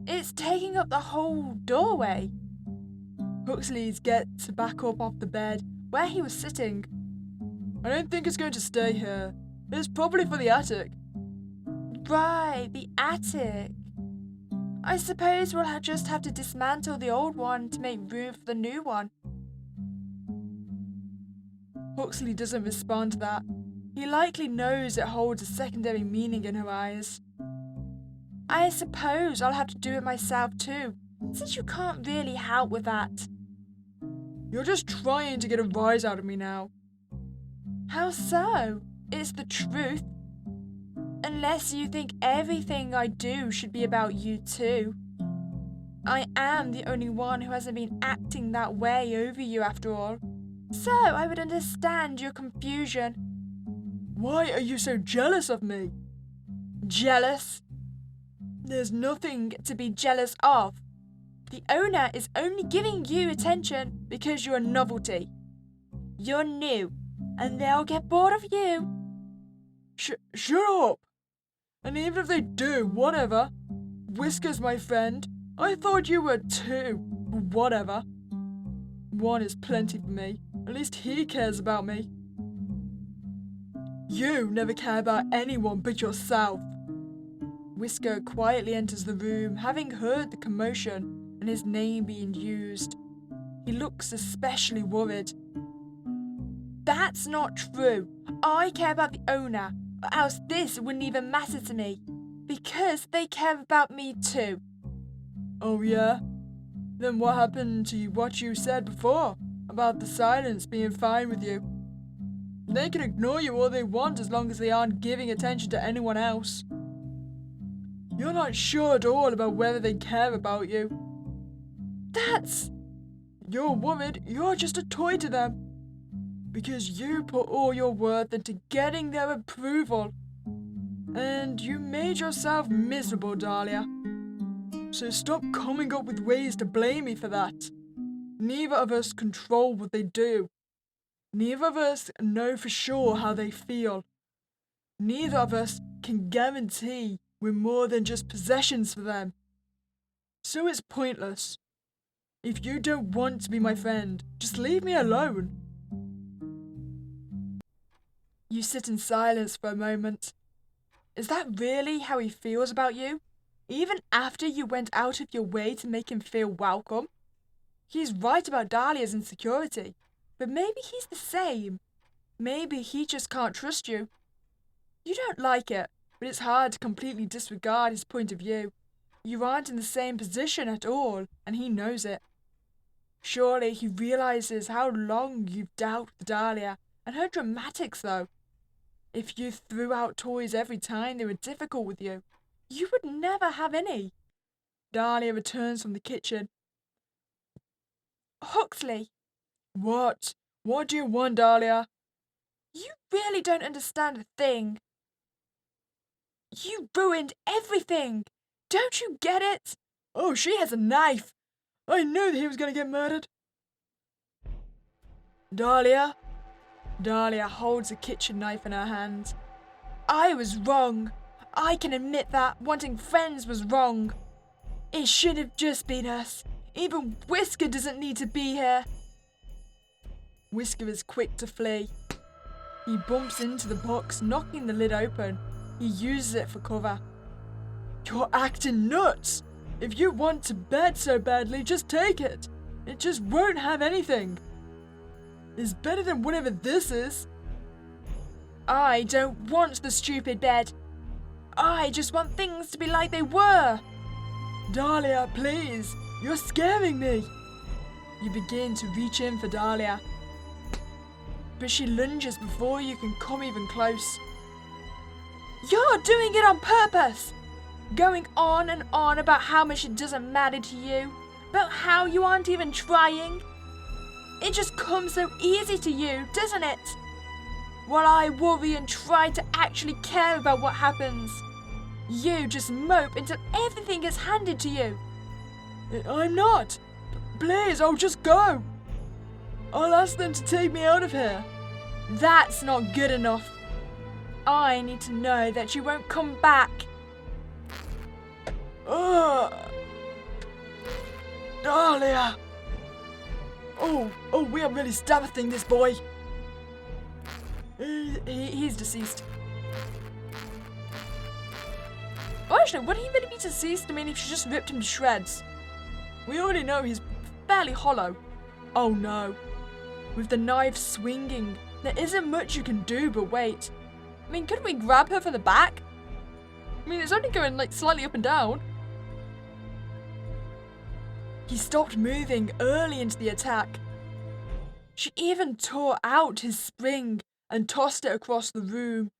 [SPEAKER 1] It's taking up the whole doorway. Huxley gets back up off the bed where he was sitting.
[SPEAKER 2] I don't think it's going to stay here. It's probably for the attic.
[SPEAKER 1] Right, the attic. I suppose we'll just have to dismantle the old one to make room for the new one. Huxley doesn't respond to that. He likely knows it holds a secondary meaning in her eyes. I suppose I'll have to do it myself too, since you can't really help with that.
[SPEAKER 2] You're just trying to get a rise out of me now.
[SPEAKER 1] How so? It's the truth. Unless you think everything I do should be about you too. I am the only one who hasn't been acting that way over you after all. So I would understand your confusion.
[SPEAKER 2] Why are you so jealous of me?
[SPEAKER 1] Jealous? There's nothing to be jealous of. The owner is only giving you attention because you're a novelty. You're new, and they'll get bored of you.
[SPEAKER 2] Shut up! And even if they do, whatever. Whisker's my friend. I thought you were too. Whatever. One is plenty for me. At least he cares about me. You never care about anyone but yourself.
[SPEAKER 1] Whisker quietly enters the room, having heard the commotion and his name being used. He looks especially worried. That's not true. I care about the owner, or else this wouldn't even matter to me. Because they care about me too.
[SPEAKER 2] Oh yeah? Then what happened to what you said before about the silence being fine with you? They can ignore you all they want as long as they aren't giving attention to anyone else. You're not sure at all about whether they care about you. You're worried you're just a toy to them. Because you put all your worth into getting their approval. And you made yourself miserable, Dahlia. So stop coming up with ways to blame me for that. Neither of us control what they do. Neither of us know for sure how they feel. Neither of us can guarantee we're more than just possessions for them. So it's pointless. If you don't want to be my friend, just leave me alone.
[SPEAKER 1] You sit in silence for a moment. Is that really how he feels about you? Even after you went out of your way to make him feel welcome? He's right about Dahlia's insecurity, but maybe he's the same. Maybe he just can't trust you. You don't like it, but it's hard to completely disregard his point of view. You aren't in the same position at all, and he knows it. Surely he realizes how long you've dealt with Dahlia, and her dramatics though. If you threw out toys every time they were difficult with you, you would never have any.
[SPEAKER 2] Dahlia returns from the kitchen.
[SPEAKER 1] Huxley.
[SPEAKER 2] What? What do you want, Dahlia?
[SPEAKER 1] You really don't understand a thing. You ruined everything. Don't you get it?
[SPEAKER 2] Oh, she has a knife. I knew that he was going to get murdered. Dahlia?
[SPEAKER 1] Dahlia holds a kitchen knife in her hand. I was wrong. I can admit that wanting friends was wrong. It should have just been us. Even Whisker doesn't need to be here.
[SPEAKER 2] Whisker is quick to flee. He bumps into the box, knocking the lid open. He uses it for cover. You're acting nuts! If you want to bed so badly, just take it. It just won't have anything. It's better than whatever this is.
[SPEAKER 1] I don't want the stupid bed. I just want things to be like they were.
[SPEAKER 2] Dahlia, please. You're scaring me. You begin to reach in for Dahlia, but she lunges before you can come even close.
[SPEAKER 1] You're doing it on purpose. Going on and on about how much it doesn't matter to you, about how you aren't even trying. It just comes so easy to you, doesn't it? While I worry and try to actually care about what happens, you just mope until everything gets handed to you.
[SPEAKER 2] I'm not. Please, I'll just go. I'll ask them to take me out of here.
[SPEAKER 1] That's not good enough. I need to know that you won't come back.
[SPEAKER 2] Dahlia! Oh, we are really stabbing this boy.
[SPEAKER 1] He's deceased. Oh, actually, would he really be deceased? I mean, if she just ripped him to shreds.
[SPEAKER 2] We already know he's fairly hollow. Oh no. With the knife swinging, there isn't much you can do but wait.
[SPEAKER 1] I mean, couldn't we grab her from the back? I mean, it's only going like slightly up and down.
[SPEAKER 2] He stopped moving early into the attack. She even tore out his spring and tossed it across the room.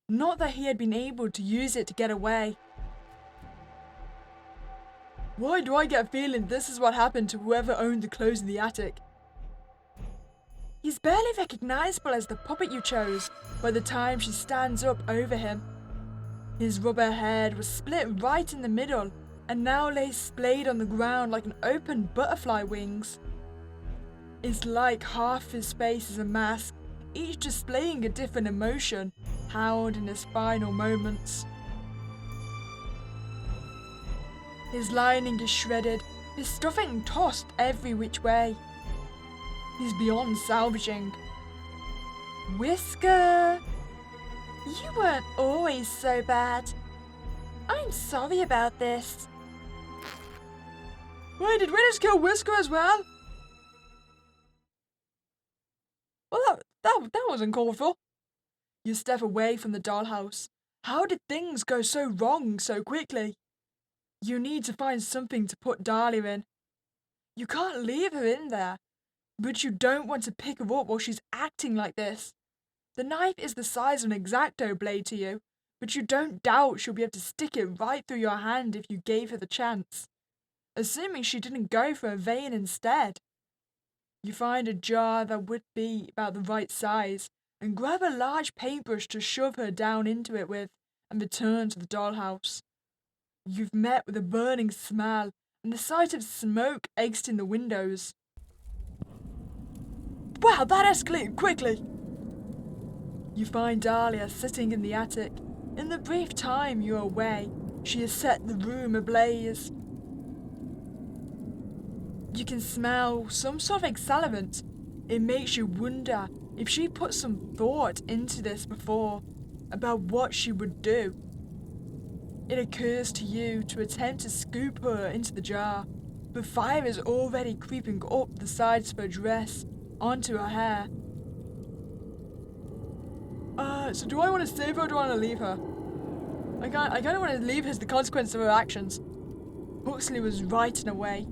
[SPEAKER 2] Not that he had been able to use it to get away. Why do I get a feeling this is what happened to whoever owned the clothes in the attic? He's barely recognizable as the puppet you chose by the time she stands up over him. His rubber head was split right in the middle,
[SPEAKER 1] and now lays splayed on the ground like an open butterfly wings. It's like half his face is a mask, each displaying a different emotion, howled in his final moments. His lining is shredded, his stuffing tossed every which way. He's beyond salvaging. Whisker, you weren't always so bad. I'm sorry about this.
[SPEAKER 2] Wait, did we just kill Whisker as well? Well, that wasn't called for.
[SPEAKER 1] You step away from the dollhouse. How did things go so wrong so quickly? You need to find something to put Dahlia in. You can't leave her in there, but you don't want to pick her up while she's acting like this. The knife is the size of an X-Acto blade to you, but you don't doubt she'll be able to stick it right through your hand if you gave her the chance. Assuming she didn't go for a vein instead. You find a jar that would be about the right size and grab a large paintbrush to shove her down into it with and return to the dollhouse. You've met with a burning smell and the sight of smoke exiting the windows.
[SPEAKER 2] Wow, that escalated quickly.
[SPEAKER 1] You find Dahlia sitting in the attic. In the brief time you're away, she has set the room ablaze. You can smell some sort of accelerant. It makes you wonder if she put some thought into this before, about what she would do. It occurs to you to attempt to scoop her into the jar, but fire is already creeping up the sides of her dress, onto her hair.
[SPEAKER 2] So do I want to save her or do I want to leave her? I kind of want to leave her as the consequence of her actions.
[SPEAKER 1] Huxley was right in a way.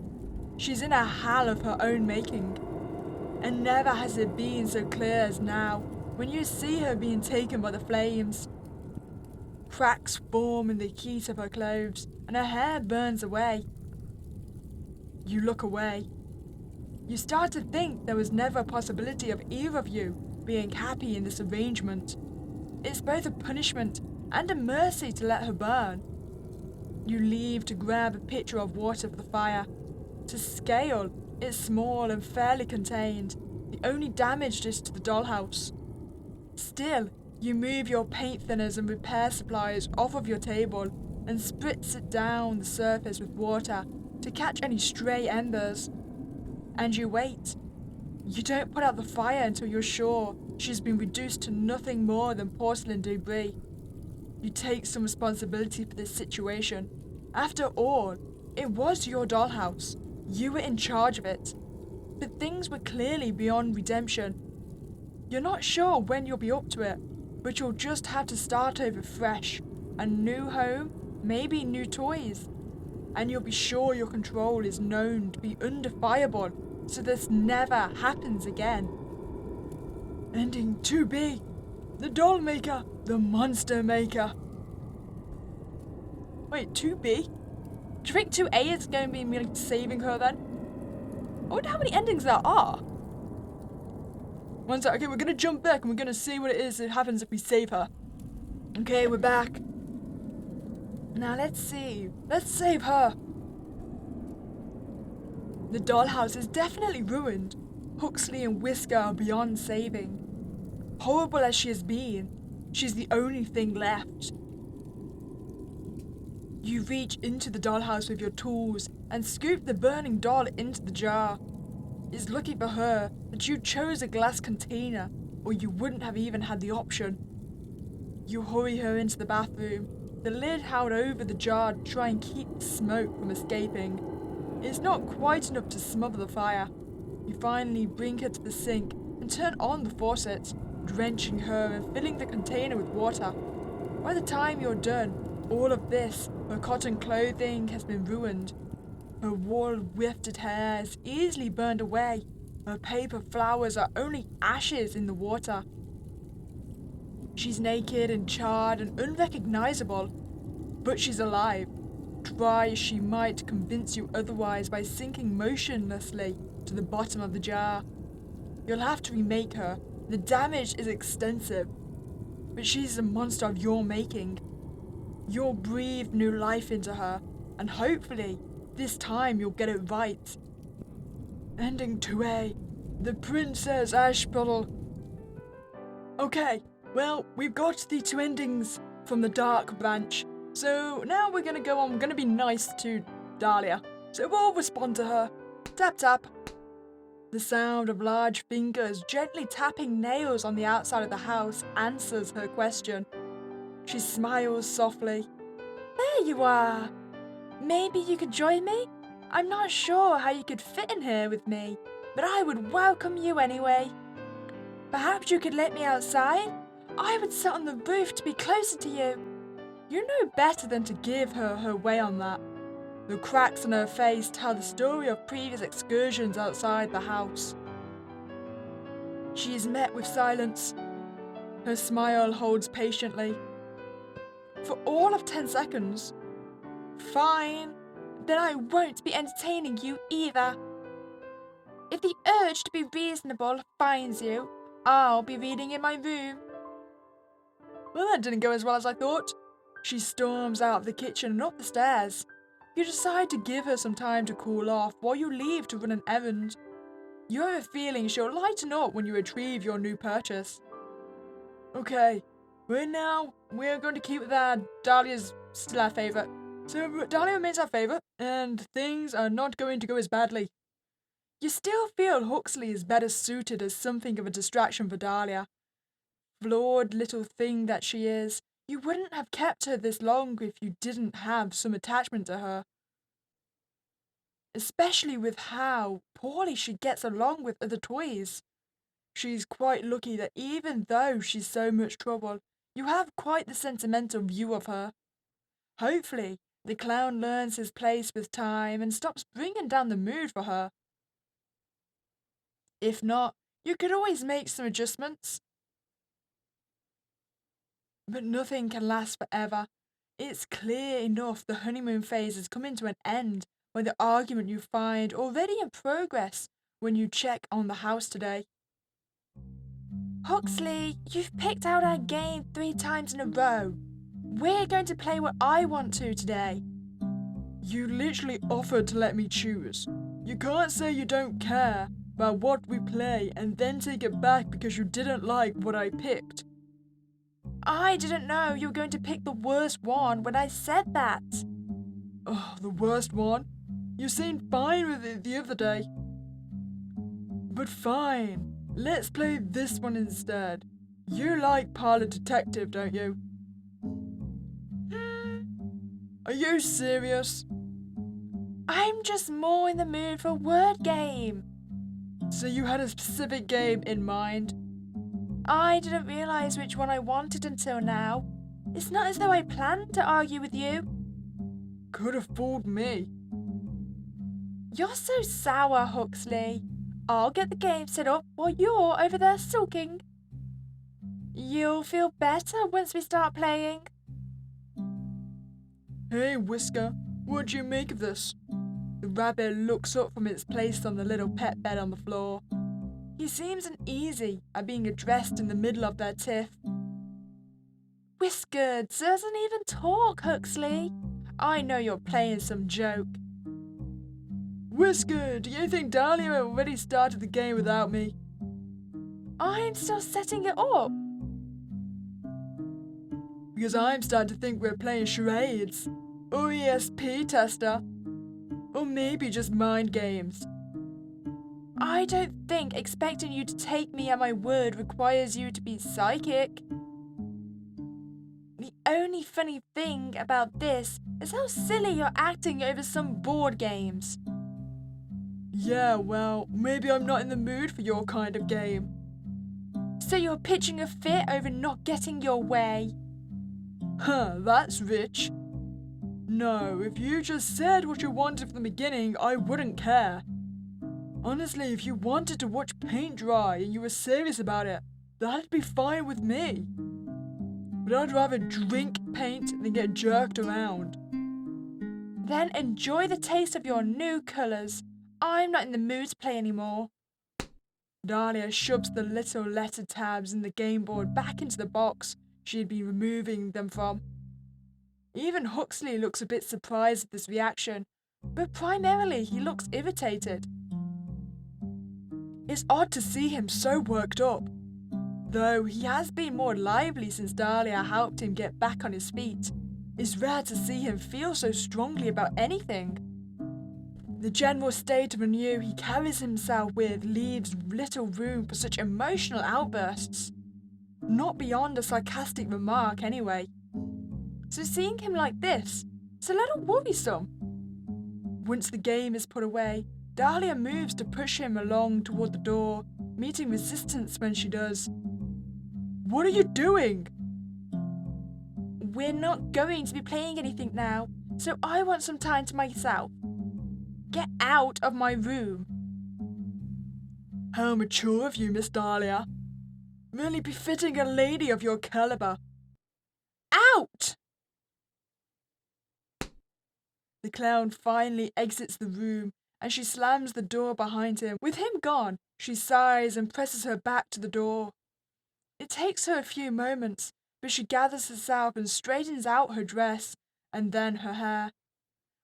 [SPEAKER 1] She's in a hell of her own making. And never has it been so clear as now, when you see her being taken by the flames. Cracks form in the heat of her clothes, and her hair burns away. You look away. You start to think there was never a possibility of either of you being happy in this arrangement. It's both a punishment and a mercy to let her burn. You leave to grab a pitcher of water for the fire. To scale, it's small and fairly contained. The only damage is to the dollhouse. Still, you move your paint thinners and repair supplies off of your table and spritz it down the surface with water to catch any stray embers. And you wait. You don't put out the fire until you're sure she's been reduced to nothing more than porcelain debris. You take some responsibility for this situation. After all, it was your dollhouse. You were in charge of it. But things were clearly beyond redemption. You're not sure when you'll be up to it, but you'll just have to start over fresh. A new home, maybe new toys. And you'll be sure your control is known to be undefiable, so this never happens again.
[SPEAKER 2] Ending 2B, the Dollmaker, the Monstermaker.
[SPEAKER 1] Wait, 2B? Do you think 2A is going to be me saving her then? I wonder how many endings there are.
[SPEAKER 2] One sec, okay, we're going to jump back and we're going to see what it is that happens if we save her.
[SPEAKER 1] Okay, we're back. Now let's see. Let's save her. The dollhouse is definitely ruined. Huxley and Whisker are beyond saving. Horrible as she has been, she's the only thing left. You reach into the dollhouse with your tools and scoop the burning doll into the jar. It's lucky for her that you chose a glass container, or you wouldn't have even had the option. You hurry her into the bathroom, the lid held over the jar to try and keep the smoke from escaping. It's not quite enough to smother the fire. You finally bring her to the sink and turn on the faucet, drenching her and filling the container with water. By the time you're done, all of this, her cotton clothing has been ruined. Her wool-wifted hair is easily burned away. Her paper flowers are only ashes in the water. She's naked and charred and unrecognizable, but she's alive. Try as she might to convince you otherwise by sinking motionlessly to the bottom of the jar. You'll have to remake her. The damage is extensive, but she's a monster of your making. You'll breathe new life into her, and hopefully this time you'll get it right. Ending 2A, the Princess Ashputtie. Okay, well, we've got the 2 endings from the Dark branch, so now we're gonna be nice to Dahlia. So we'll respond to her. Tap tap. The sound of large fingers gently tapping nails on the outside of the house answers her question. She smiles softly. There you are. Maybe you could join me? I'm not sure how you could fit in here with me, but I would welcome you anyway. Perhaps you could let me outside? I would sit on the roof to be closer to you. You know better than to give her her way on that. The cracks on her face tell the story of previous excursions outside the house. She is met with silence. Her smile holds patiently. For all of 10 seconds. Fine, then I won't be entertaining you either. If the urge to be reasonable finds you, I'll be reading in my room. Well, that didn't go as well as I thought. She storms out of the kitchen and up the stairs. You decide to give her some time to cool off while you leave to run an errand. You have a feeling she'll lighten up when you retrieve your new purchase. Okay, right now we're going to keep that Dahlia's still our favourite. So Dahlia remains our favourite, and things are not going to go as badly. You still feel Huxley is better suited as something of a distraction for Dahlia. Flawed little thing that she is, you wouldn't have kept her this long if you didn't have some attachment to her. Especially with how poorly she gets along with other toys. She's quite lucky that even though she's so much trouble, you have quite the sentimental view of her. Hopefully, the clown learns his place with time and stops bringing down the mood for her. If not, you could always make some adjustments. But nothing can last forever. It's clear enough the honeymoon phase is coming to an end by the argument you find already in progress when you check on the house today. Huxley, you've picked out our game 3 times in a row. We're going to play what I want to today. You literally offered to let me choose. You can't say you don't care about what we play and then take it back because you didn't like what I picked. I didn't know you were going to pick the worst one when I said that. Oh, the worst one? You seemed fine with it the other day. But fine, let's play this one instead. You like Parlor Detective, don't you? Are you serious? I'm just more in the mood for a word game. So you had a specific game in mind? I didn't realise which one I wanted until now. It's not as though I planned to argue with you. Could have fooled me. You're so sour, Huxley. I'll get the game set up while you're over there sulking. You'll feel better once we start playing. Hey, Whisker, what do you make of this? The rabbit looks up from its place on the little pet bed on the floor. He seems uneasy at being addressed in the middle of their tiff. Whisker doesn't even talk, Huxley. I know you're playing some joke. Whisker, do you think Dahlia already started the game without me? I'm still setting it up. Because I'm starting to think we're playing charades, or ESP tester, or maybe just mind games. I don't think expecting you to take me at my word requires you to be psychic. The only funny thing about this is how silly you're acting over some board games. Yeah, well, maybe I'm not in the mood for your kind of game. So you're pitching a fit over not getting your way? Huh, that's rich. No, if you just said what you wanted from the beginning, I wouldn't care. Honestly, if you wanted to watch paint dry and you were serious about it, that'd be fine with me. But I'd rather drink paint than get jerked around. Then enjoy the taste of your new colours. I'm not in the mood to play anymore. Dahlia shoves the little letter tabs in the game board back into the box she had been removing them from.
[SPEAKER 2] Even Huxley looks a bit surprised at this reaction, but primarily he looks irritated. It's odd to see him so worked up, though he has been more lively since Dahlia helped him get back on his feet. It's rare to see him feel so strongly about anything. The general state of renew he carries himself with leaves little room for such emotional outbursts. Not beyond a sarcastic remark, anyway. So seeing him like this, it's a little worrisome. Once the game is put away, Dahlia moves to push him along toward the door, meeting resistance when she does. What are you doing? We're not going to be playing anything now, so I want some time to myself. Get out of my room. How mature of you, Miss Dahlia. Really befitting a lady of your caliber. Out! The clown finally exits the room and she slams the door behind him. With him gone, she sighs and presses her back to the door. It takes her a few moments, but she gathers herself and straightens out her dress and then her hair.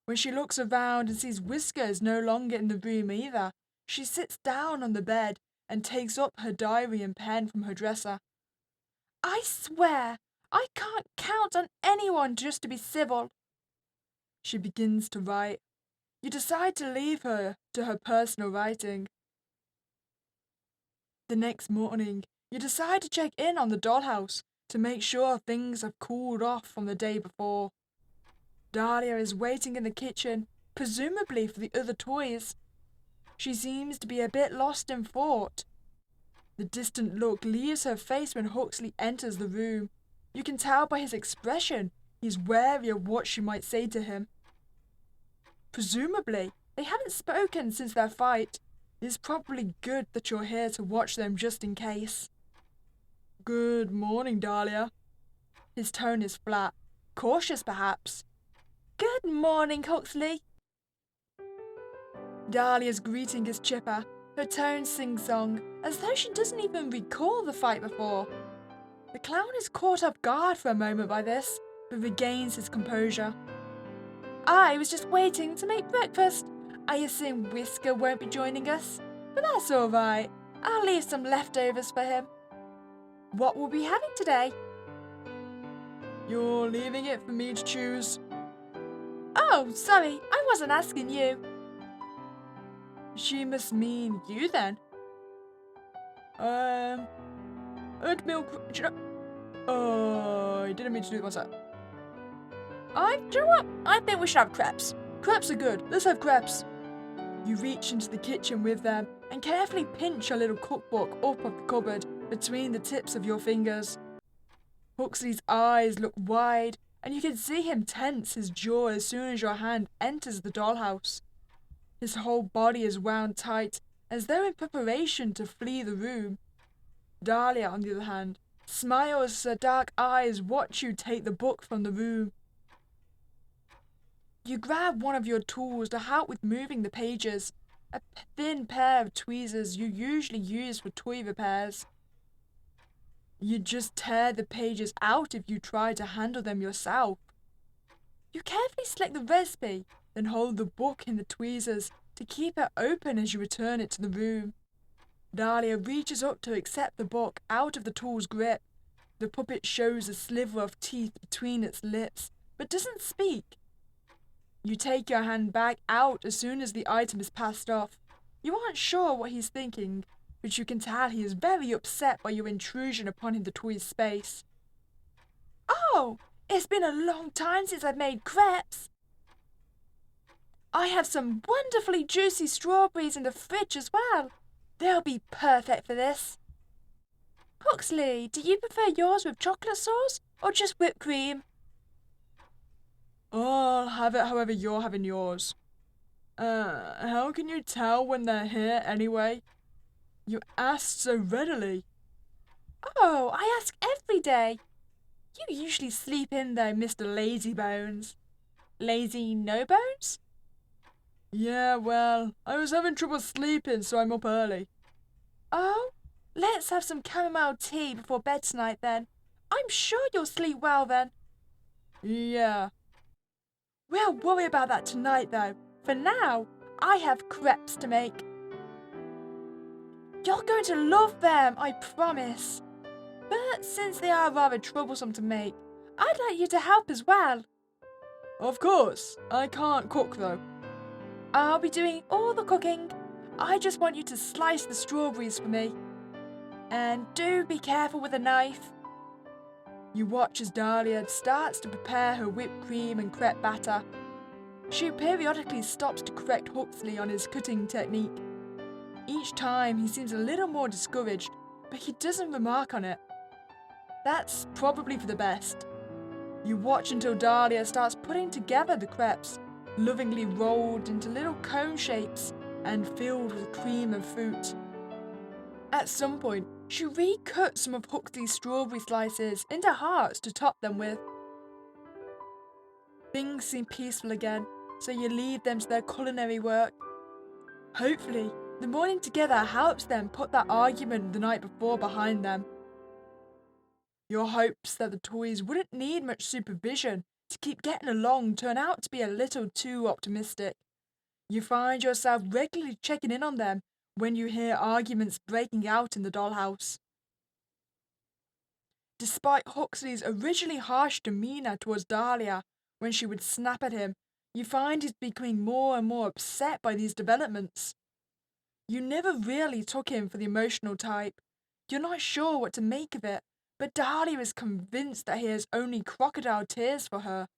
[SPEAKER 2] When she looks around and sees Whisker is no longer in the room either, she sits down on the bed and takes up her diary and pen from her dresser. I swear, I can't count on anyone just to be civil. She begins to write. You decide to leave her to her personal writing. The next morning, you decide to check in on the dollhouse to make sure things have cooled off from the day before. Dahlia is waiting in the kitchen, presumably for the other toys. She seems to be a bit lost in thought. The distant look leaves her face when Huxley enters the room. You can tell by his expression he's wary of what she might say to him. Presumably, they haven't spoken since their fight. It's probably good that you're here to watch them just in case. Good morning, Dahlia. His tone is flat, cautious perhaps. Good morning, Huxley. Dahlia's greeting is chipper, her tone sing-song, as though she doesn't even recall the fight before. The clown is caught off guard for a moment by this, but regains his composure. I was just waiting to make breakfast. I assume Whisker won't be joining us, but that's all right. I'll leave some leftovers for him. What will we be having today? You're leaving it for me to choose. Oh, sorry, I wasn't asking you. She must mean you then. Oatmeal. Oh, I didn't mean to do it myself. Do you know what? I think we should have crepes. Crepes are good. Let's have crepes. You reach into the kitchen with them and carefully pinch your little cookbook up off the cupboard between the tips of your fingers. Huxley's eyes look wide, and you can see him tense his jaw as soon as your hand enters the dollhouse. His whole body is wound tight, as though in preparation to flee the room. Dahlia, on the other hand, smiles as her dark eyes watch you take the book from the room. You grab one of your tools to help with moving the pages, a thin pair of tweezers you usually use for toy repairs. You'd just tear the pages out if you try to handle them yourself. You carefully select the recipe, then hold the book in the tweezers to keep it open as you return it to the room. Dahlia reaches up to accept the book out of the tool's grip. The puppet shows a sliver of teeth between its lips, but doesn't speak. You take your hand back out as soon as the item is passed off. You aren't sure what he's thinking, but you can tell he is very upset by your intrusion upon the toy's space. Oh, it's been a long time since I've made crepes. I have some wonderfully juicy strawberries in the fridge as well. They'll be perfect for this. Huxley, do you prefer yours with chocolate sauce or just whipped cream? I'll have it however you're having yours. How can you tell when they're here anyway? You asked so readily. Oh, I ask every day. You usually sleep in there, Mr. Lazybones. Lazy no bones? Yeah, well, I was having trouble sleeping, so I'm up early. Oh, let's have some chamomile tea before bed tonight then. I'm sure you'll sleep well then. Yeah,
[SPEAKER 1] worry about that tonight though. For now, I have crepes to make. You're going to love them, I promise. But since they are rather troublesome to make, I'd like you to help as well.
[SPEAKER 2] Of course, I can't cook though.
[SPEAKER 1] I'll be doing all the cooking. I just want you to slice the strawberries for me. And do be careful with a knife.
[SPEAKER 2] You watch as Dahlia starts to prepare her whipped cream and crepe batter. She periodically stops to correct Huxley on his cutting technique. Each time he seems a little more discouraged, but he doesn't remark on it. That's probably for the best. You watch until Dahlia starts putting together the crepes, lovingly rolled into little cone shapes and filled with cream and fruit. At some point, she recut some of Huxley's strawberry slices into hearts to top them with. Things seem peaceful again, so you leave them to their culinary work. Hopefully, the morning together helps them put that argument the night before behind them. Your hopes that the toys wouldn't need much supervision to keep getting along turn out to be a little too optimistic. You find yourself regularly checking in on them when you hear arguments breaking out in the dollhouse. Despite Huxley's originally harsh demeanour towards Dahlia when she would snap at him, you find he's becoming more and more upset by these developments. You never really took him for the emotional type. You're not sure what to make of it, but Dahlia is convinced that he has only crocodile tears for her.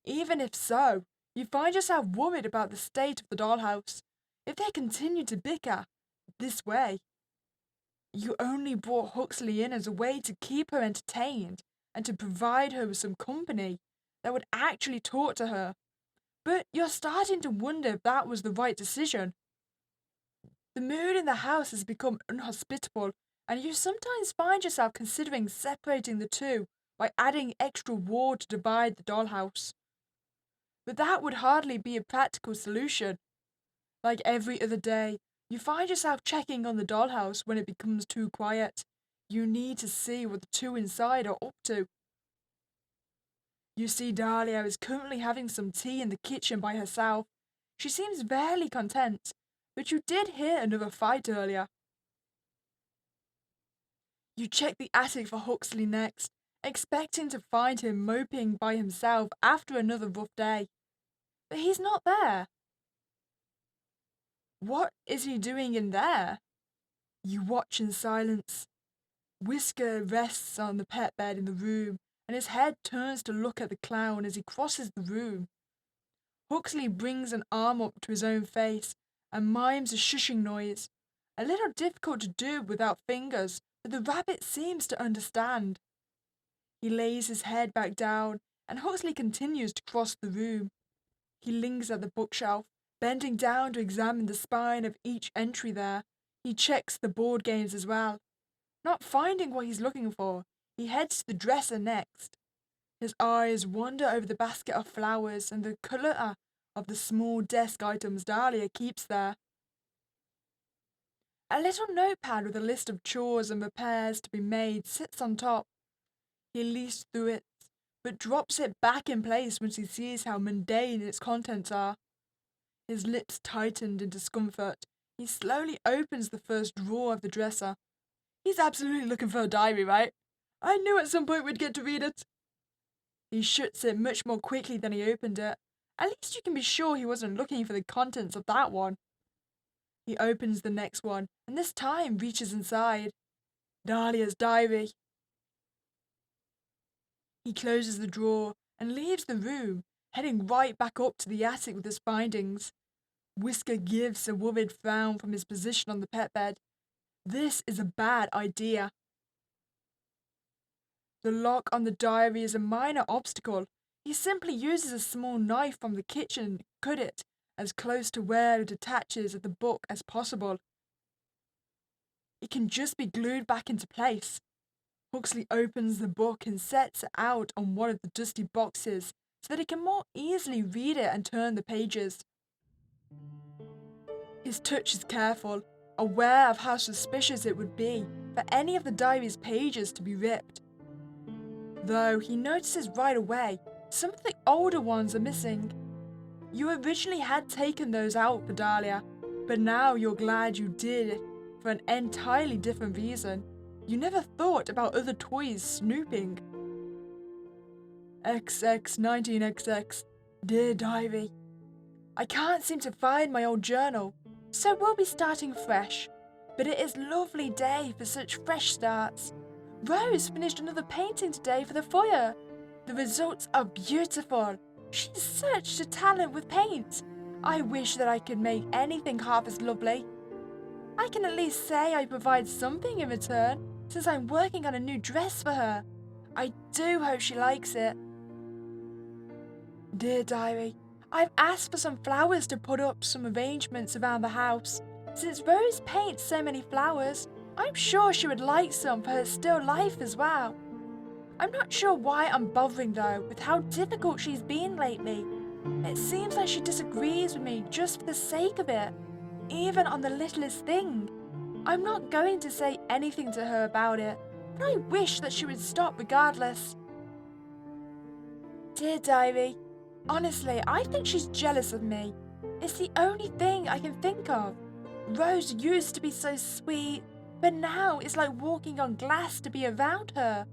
[SPEAKER 2] Even if so, you find yourself worried about the state of the dollhouse. If they continue to bicker this way, you only brought Huxley in as a way to keep her entertained and to provide her with some company that would actually talk to her. But you're starting to wonder if that was the right decision. The mood in the house has become inhospitable, and you sometimes find yourself considering separating the two by adding extra wall to divide the dollhouse. But that would hardly be a practical solution. Like every other day, you find yourself checking on the dollhouse when it becomes too quiet. You need to see what the two inside are up to. You see Dahlia is currently having some tea in the kitchen by herself. She seems fairly content, but you did hear another fight earlier. You check the attic for Huxley next, expecting to find him moping by himself after another rough day. But he's not there. What is he doing in there? You watch in silence. Whisker rests on the pet bed in the room, and his head turns to look at the clown as he crosses the room. Huxley brings an arm up to his own face and mimes a shushing noise, a little difficult to do without fingers, but the rabbit seems to understand. He lays his head back down, and Huxley continues to cross the room. He lingers at the bookshelf, bending down to examine the spine of each entry there. He checks the board games as well. Not finding what he's looking for, he heads to the dresser next. His eyes wander over the basket of flowers and the colour of the small desk items Dahlia keeps there. A little notepad with a list of chores and repairs to be made sits on top. He leafs through it, but drops it back in place once he sees how mundane its contents are. His lips tightened in discomfort. He slowly opens the first drawer of the dresser. He's absolutely looking for a diary, right? I knew at some point we'd get to read it. He shuts it much more quickly than he opened it. At least you can be sure he wasn't looking for the contents of that one. He opens the next one, and this time reaches inside. Dahlia's diary. He closes the drawer and leaves the room, heading right back up to the attic with his findings. Whisker gives a worried frown from his position on the pet bed. This is a bad idea. The lock on the diary is a minor obstacle. He simply uses a small knife from the kitchen to cut it as close to where it attaches at the book as possible. It can just be glued back into place. Huxley opens the book and sets it out on one of the dusty boxes so that he can more easily read it and turn the pages. His touch is careful, aware of how suspicious it would be for any of the diary's pages to be ripped. Though he notices right away
[SPEAKER 1] Some of the older ones are missing. You originally had taken those out for Dahlia, but now you're glad you did it for an entirely different reason. You never thought about other toys snooping. XX19XX, Dear Diary. I can't seem to find my old journal, so we'll be starting fresh. But it is a lovely day for such fresh starts. Rose finished another painting today for the foyer. The results are beautiful. She's such a talent with paint. I wish that I could make anything half as lovely. I can at least say I provide something in return, since I'm working on a new dress for her. I do hope she likes it. Dear Diary, I've asked for some flowers to put up some arrangements around the house. Since Rose paints so many flowers, I'm sure she would like some for her still life as well. I'm not sure why I'm bothering though with how difficult she's been lately. It seems like she disagrees with me just for the sake of it, even on the littlest thing. I'm not going to say anything to her about it, but I wish that she would stop regardless. Dear Diary, honestly, I think she's jealous of me. It's the only thing I can think of. Rose used to be so sweet, but now it's like walking on glass to be around her.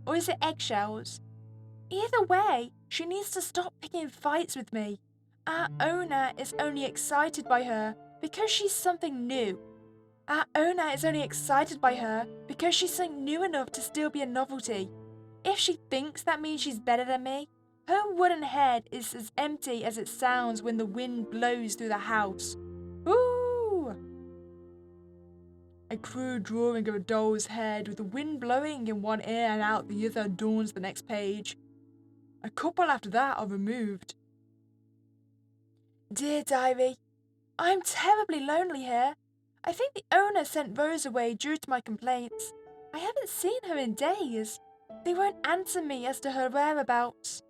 [SPEAKER 1] Or is it eggshells? Either way, she needs to stop picking fights with me. Our owner is only excited by her because she's something new. Our owner is only excited by her because she's something new enough to still be a novelty. If she thinks that means she's better than me, her wooden head is as empty as it sounds when the wind blows through the house. Ooh! A crude drawing of a doll's head with the wind blowing in one ear and out the other adorns the next page. A couple after that are removed. Dear Diary, I'm terribly lonely here. I think the owner sent Rose away due to my complaints. I haven't seen her in days. They won't answer me as to her whereabouts.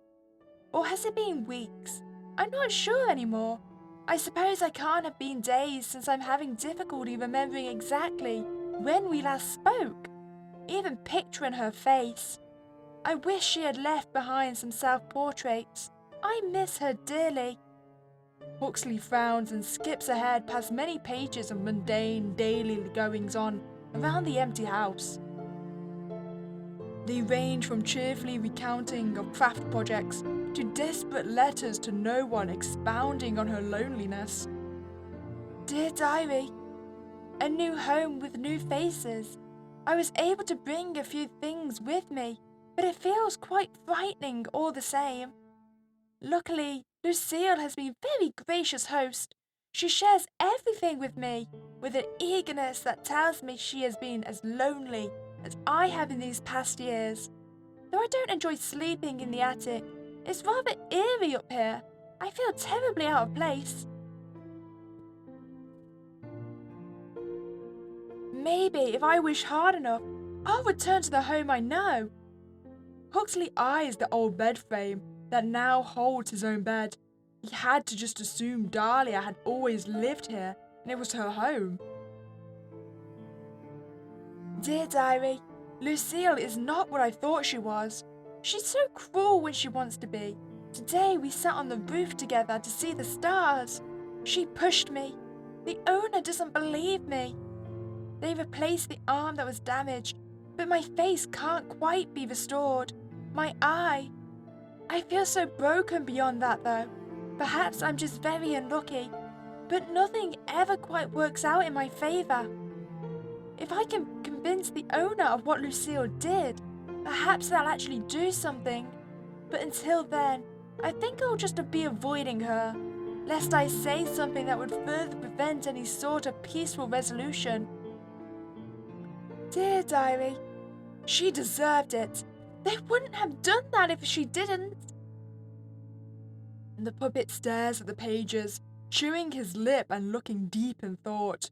[SPEAKER 1] Or has it been weeks? I'm not sure anymore. I suppose I can't have been days since I'm having difficulty remembering exactly when we last spoke, even picturing her face. I wish she had left behind some self-portraits. I miss her dearly. Huxley frowns and skips ahead past many pages of mundane daily goings-on around the empty house. They range from cheerfully recounting of craft projects to desperate letters to no one expounding on her loneliness. Dear Diary, a new home with new faces. I was able to bring a few things with me, but it feels quite frightening all the same. Luckily, Lucille has been a very gracious host. She shares everything with me, with an eagerness that tells me she has been as lonely as I have in these past years. Though I don't enjoy sleeping in the attic, it's rather eerie up here. I feel terribly out of place. Maybe if I wish hard enough, I'll return to the home I know. Huxley eyes the old bed frame that now holds his own bed. He had to just assume Dahlia had always lived here and it was her home. Dear Diary, Lucille is not what I thought she was. She's so cruel when she wants to be. Today we sat on the roof together to see the stars. She pushed me. The owner doesn't believe me. They replaced the arm that was damaged, but my face can't quite be restored. My eye. I feel so broken beyond that though. Perhaps I'm just very unlucky, but nothing ever quite works out in my favour. If I can convince the owner of what Lucille did, perhaps they'll actually do something. But until then, I think I'll just be avoiding her, lest I say something that would further prevent any sort of peaceful resolution. Dear Diary, she deserved it. They wouldn't have done that if she didn't. And the puppet stares at the pages, chewing his lip and looking deep in thought.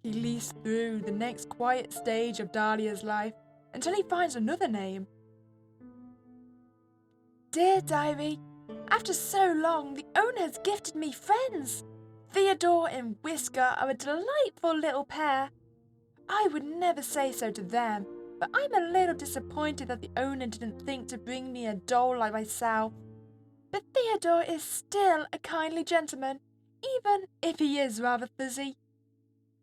[SPEAKER 1] He leaps through the next quiet stage of Dahlia's life until he finds another name. Dear Diary, after so long, the owner has gifted me friends. Theodore and Whisker are a delightful little pair. I would never say so to them, but I'm a little disappointed that the owner didn't think to bring me a doll like myself. But Theodore is still a kindly gentleman, even if he is rather fuzzy.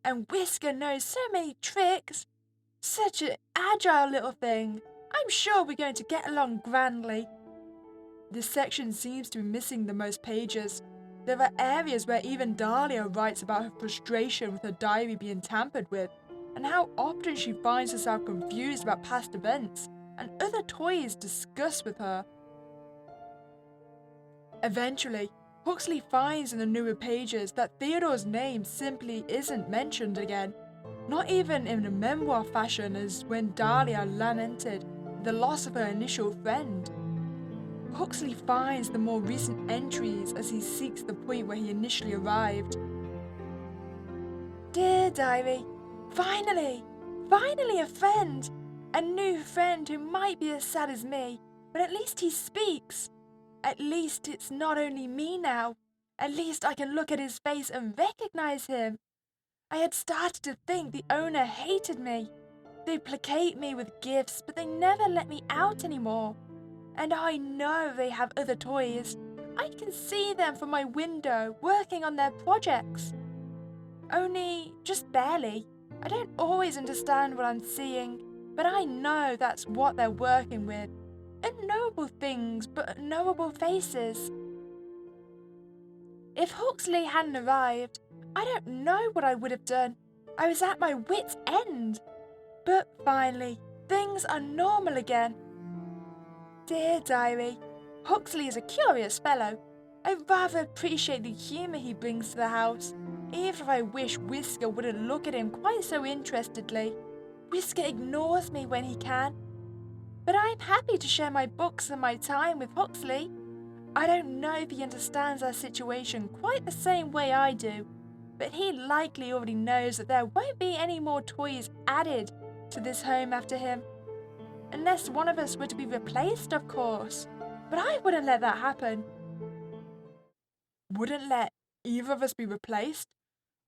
[SPEAKER 1] And Whisker knows so many tricks. Such an agile little thing. I'm sure we're going to get along grandly. This section seems to be missing the most pages. There are areas where even Dahlia writes about her frustration with her diary being tampered with, and how often she finds herself confused about past events and other toys discussed with her. Eventually, Huxley finds in the newer pages that Theodore's name simply isn't mentioned again, not even in a memoir fashion as when Dahlia lamented the loss of her initial friend. Huxley finds the more recent entries as he seeks the point where he initially arrived. Dear Diary, finally a friend! A new friend who might be as sad as me, but at least he speaks. At least it's not only me now. At least I can look at his face and recognize him. I had started to think the owner hated me. They placate me with gifts, but they never let me out anymore. And I know they have other toys. I can see them from my window working on their projects. Only just barely. I don't always understand what I'm seeing, but I know that's what they're working with. Unknowable things, but knowable faces. If Huxley hadn't arrived, I don't know what I would have done. I was at my wit's end. But finally, things are normal again. Dear Diary, Huxley is a curious fellow. I rather appreciate the humour he brings to the house, even if I wish Whisker wouldn't look at him quite so interestedly. Whisker ignores me when he can. But I'm happy to share my books and my time with Huxley. I don't know if he understands our situation quite the same way I do, but he likely already knows that there won't be any more toys added to this home after him. Unless one of us were to be replaced, of course. But I wouldn't let that happen. Wouldn't let either of us be replaced?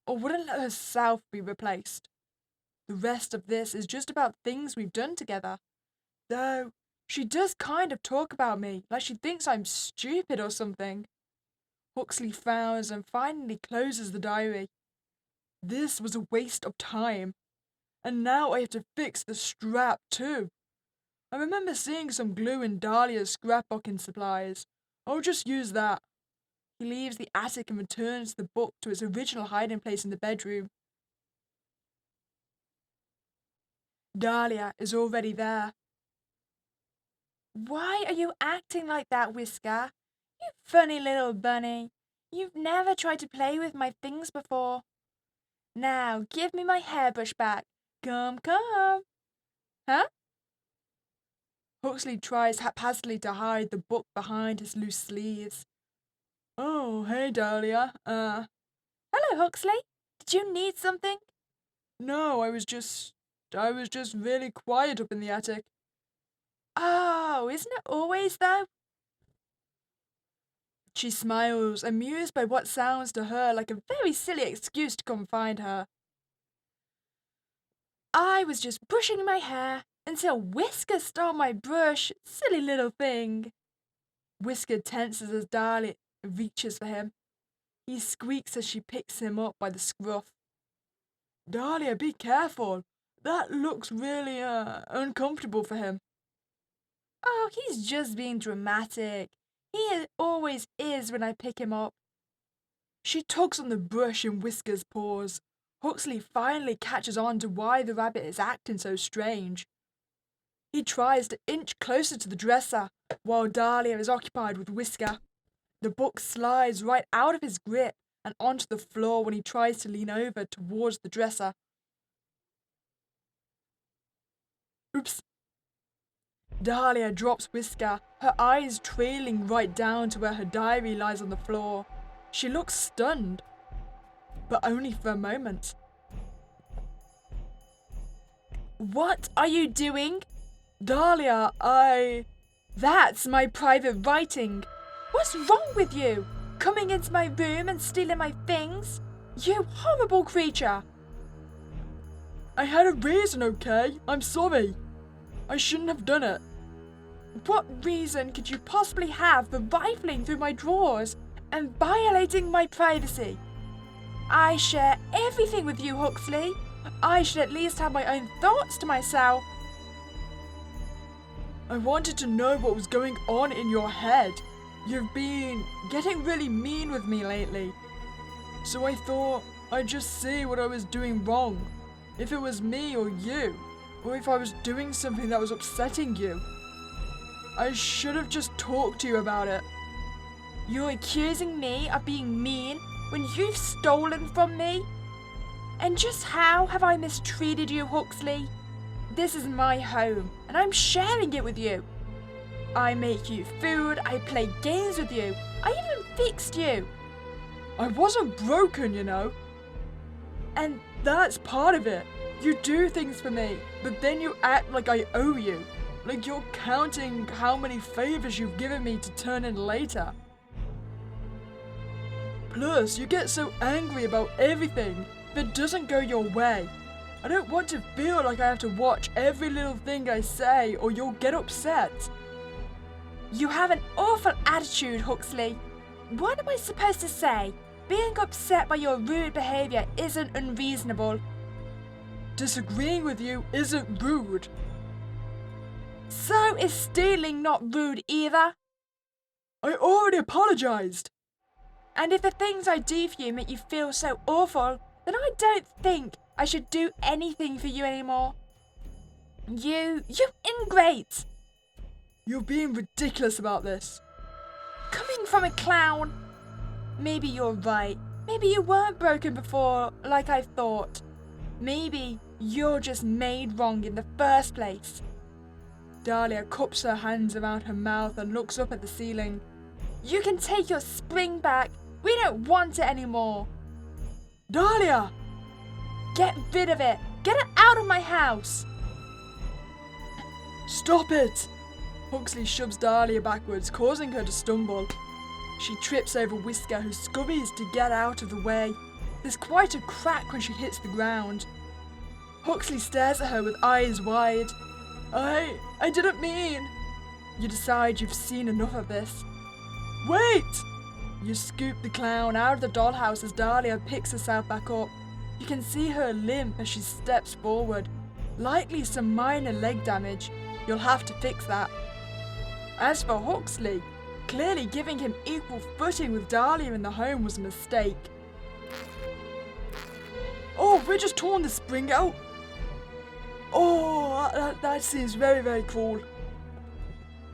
[SPEAKER 1] Or wouldn't let herself be replaced? The rest of this is just about things we've done together. Though, she does kind of talk about me, like she thinks I'm stupid or something. Huxley frowns and finally closes the diary. This was a waste of time. And now I have to fix the strap too. I remember seeing some glue in Dahlia's scrapbooking supplies. I'll just use that. He leaves the attic and returns the book to its original hiding place in the bedroom. Dahlia is already there. Why are you acting like that, Whisker? You funny little bunny. You've never tried to play with my things before. Now, give me my hairbrush back. Come. Huh? Huxley tries haphazardly to hide the book behind his loose sleeves. Oh, hey, Dahlia. Hello, Huxley. Did you need something? No, I was just really quiet up in the attic. Oh, isn't it always, though? She smiles, amused by what sounds to her like a very silly excuse to come find her. I was just brushing my hair until Whisker stole my brush, silly little thing. Whisker tenses as Dahlia reaches for him. He squeaks as she picks him up by the scruff. Dahlia, be careful. That looks really, uncomfortable for him. Oh, he's just being dramatic. He always is when I pick him up. She tugs on the brush in Whisker's paws. Huxley finally catches on to why the rabbit is acting so strange. He tries to inch closer to the dresser, while Dahlia is occupied with Whisker. The book slides right out of his grip and onto the floor when he tries to lean over towards the dresser. Oops. Dahlia drops Whisker, her eyes trailing right down to where her diary lies on the floor. She looks stunned, but only for a moment. What are you doing? Dahlia, That's my private writing. What's wrong with you? Coming into my room and stealing my things? You horrible creature! I had a reason, okay? I'm sorry.
[SPEAKER 2] I shouldn't have done it.
[SPEAKER 1] What reason could you possibly have for rifling through my drawers and violating my privacy? I share everything with you, Huxley. I should at least have my own thoughts to myself.
[SPEAKER 2] I wanted to know what was going on in your head. You've been getting really mean with me lately. So I thought I'd just see what I was doing wrong. If it was me or you, or if I was doing something that was upsetting you. I should have just talked to you about it.
[SPEAKER 1] You're accusing me of being mean when you've stolen from me? And just how have I mistreated you, Huxley? This is my home, and I'm sharing it with you. I make you food, I play games with you, I even fixed you.
[SPEAKER 2] I wasn't broken, you know. And that's part of it. You do things for me, but then you act like I owe you. Like you're counting how many favors you've given me to turn in later. Plus, you get so angry about everything that doesn't go your way. I don't want to feel like I have to watch every little thing I say or you'll get upset.
[SPEAKER 1] You have an awful attitude, Huxley. What am I supposed to say? Being upset by your rude behaviour isn't unreasonable.
[SPEAKER 2] Disagreeing with you isn't rude.
[SPEAKER 1] So is stealing not rude either?
[SPEAKER 2] I already apologized.
[SPEAKER 1] And if the things I do for you make you feel so awful, then I don't think I should do anything for you anymore. You ingrate!
[SPEAKER 2] You're being ridiculous about this.
[SPEAKER 1] Coming from a clown. Maybe you're right. Maybe you weren't broken before, like I thought. Maybe you're just made wrong in the first place.
[SPEAKER 2] Dahlia cups her hands around her mouth and looks up at the ceiling.
[SPEAKER 1] You can take your spring back. We don't want it anymore.
[SPEAKER 2] Dahlia!
[SPEAKER 1] Get rid of it. Get it out of my house.
[SPEAKER 2] Stop it! Huxley shoves Dahlia backwards, causing her to stumble. She trips over Whisker, who scurries to get out of the way. There's quite a crack when she hits the ground. Huxley stares at her with eyes wide. I didn't mean. You decide you've seen enough of this. Wait! You scoop the clown out of the dollhouse as Dahlia picks herself back up. You can see her limp as she steps forward. Likely some minor leg damage. You'll have to fix that. As for Huxley, clearly giving him equal footing with Dahlia in the home was a mistake. Oh, we just torn the spring out. Oh, that seems very, very cool.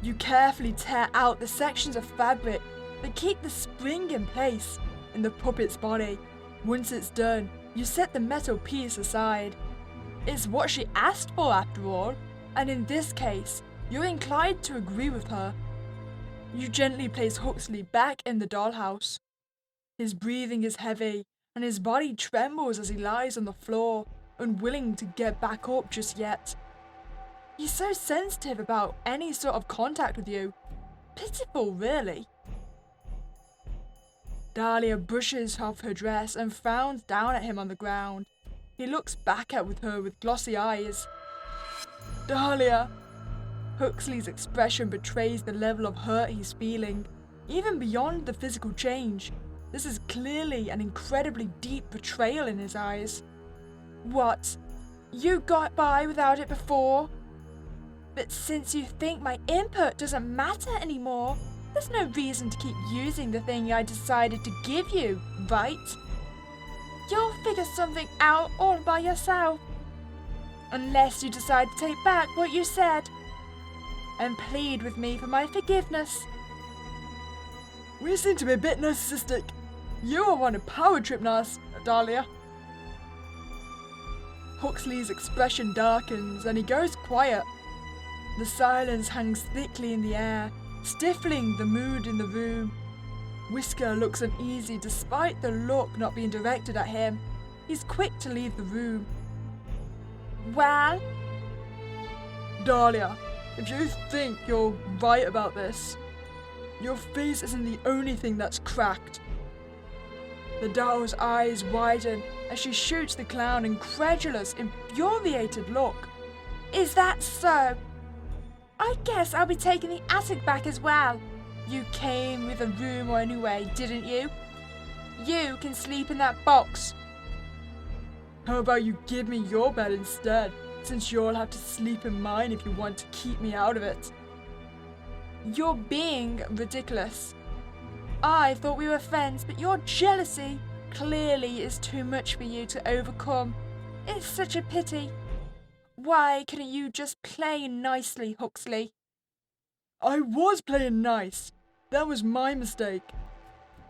[SPEAKER 2] You carefully tear out the sections of fabric that keep the spring in place in the puppet's body. Once it's done, you set the metal piece aside. It's what she asked for after all, and in this case, you're inclined to agree with her. You gently place Huxley back in the dollhouse. His breathing is heavy, and his body trembles as he lies on the floor, unwilling to get back up just yet. He's so sensitive about any sort of contact with you. Pitiful, really. Dahlia brushes off her dress and frowns down at him on the ground. He looks back at her with glossy eyes. Dahlia! Huxley's expression betrays the level of hurt he's feeling, even beyond the physical change. This is clearly an incredibly deep betrayal in his eyes. What? You got by without it before? But since you think my input doesn't matter anymore, there's no reason to keep using the thing I decided to give you, right? You'll figure something out all by yourself. Unless you decide to take back what you said. And plead with me for my forgiveness. We seem to be a bit narcissistic. You are on a power trip, Dahlia. Huxley's expression darkens and he goes quiet. The silence hangs thickly in the air, stifling the mood in the room. Whisker looks uneasy despite the look not being directed at him. He's quick to leave the room. Well? Dahlia, if you think you're right about this, your face isn't the only thing that's cracked. The doll's eyes widen as she shoots the clown an incredulous, infuriated look. Is that so?
[SPEAKER 1] I guess I'll be taking the attic back as well. You came with a room anyway, didn't you? You can sleep in that box.
[SPEAKER 2] How about you give me your bed instead, since you'll have to sleep in mine if you want to keep me out of it?
[SPEAKER 1] You're being ridiculous. I thought we were friends, but your jealousy clearly is too much for you to overcome. It's such a pity. Why couldn't you just play nicely, Huxley?
[SPEAKER 2] I was playing nice. That was my mistake.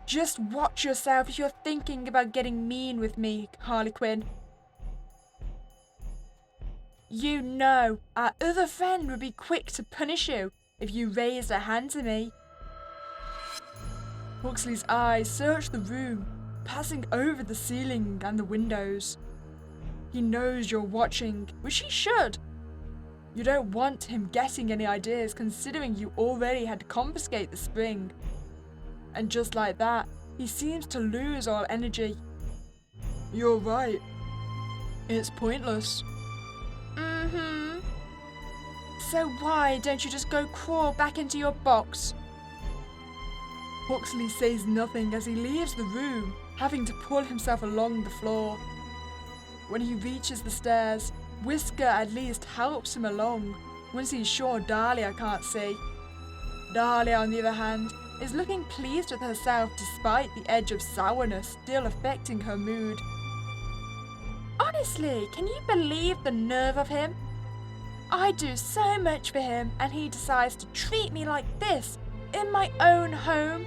[SPEAKER 1] Just watch yourself if you're thinking about getting mean with me, Harlequin. You know, our other friend would be quick to punish you if you raised a hand to me.
[SPEAKER 2] Huxley's eyes search the room, passing over the ceiling and the windows. He knows you're watching, which he should. You don't want him getting any ideas considering you already had to confiscate the spring. And just like that, he seems to lose all energy. You're right. It's pointless.
[SPEAKER 1] Mm-hmm. So why don't you just go crawl back into your box?
[SPEAKER 2] Huxley says nothing as he leaves the room, having to pull himself along the floor. When he reaches the stairs, Whisker at least helps him along, once he's sure Dahlia can't see. Dahlia, on the other hand, is looking pleased with herself despite the edge of sourness still affecting her mood.
[SPEAKER 1] Honestly, can you believe the nerve of him? I do so much for him and he decides to treat me like this in my own home.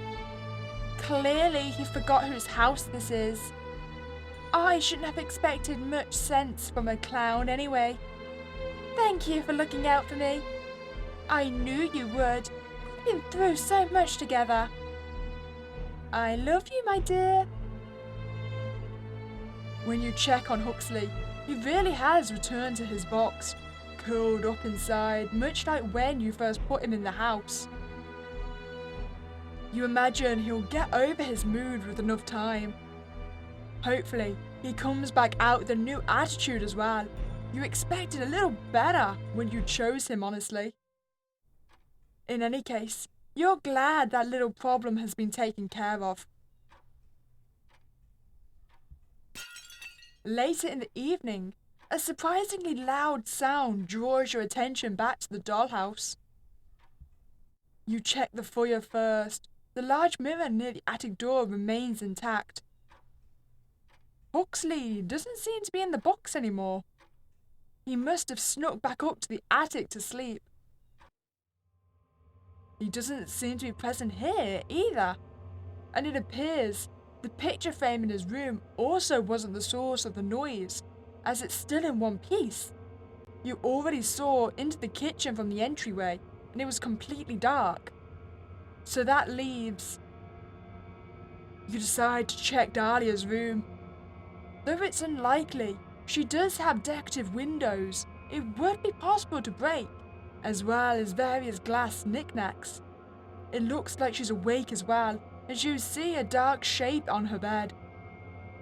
[SPEAKER 1] Clearly he forgot whose house this is. I shouldn't have expected much sense from a clown anyway. Thank you for looking out for me. I knew you would. We've been through so much together. I love you, my dear.
[SPEAKER 2] When you check on Huxley, he really has returned to his box, curled up inside, much like when you first put him in the house. You imagine he'll get over his mood with enough time. Hopefully, he comes back out with a new attitude as well. You expected a little better when you chose him, honestly. In any case, you're glad that little problem has been taken care of. Later in the evening, a surprisingly loud sound draws your attention back to the dollhouse. You check the foyer first. The large mirror near the attic door remains intact. Huxley doesn't seem to be in the box anymore. He must have snuck back up to the attic to sleep. He doesn't seem to be present here either. And it appears the picture frame in his room also wasn't the source of the noise, as it's still in one piece. You already saw into the kitchen from the entryway, and it was completely dark. So that leaves... You decide to check Dahlia's room. Though it's unlikely, she does have decorative windows it would be possible to break, as well as various glass knickknacks. It looks like she's awake as well, as you see a dark shape on her bed.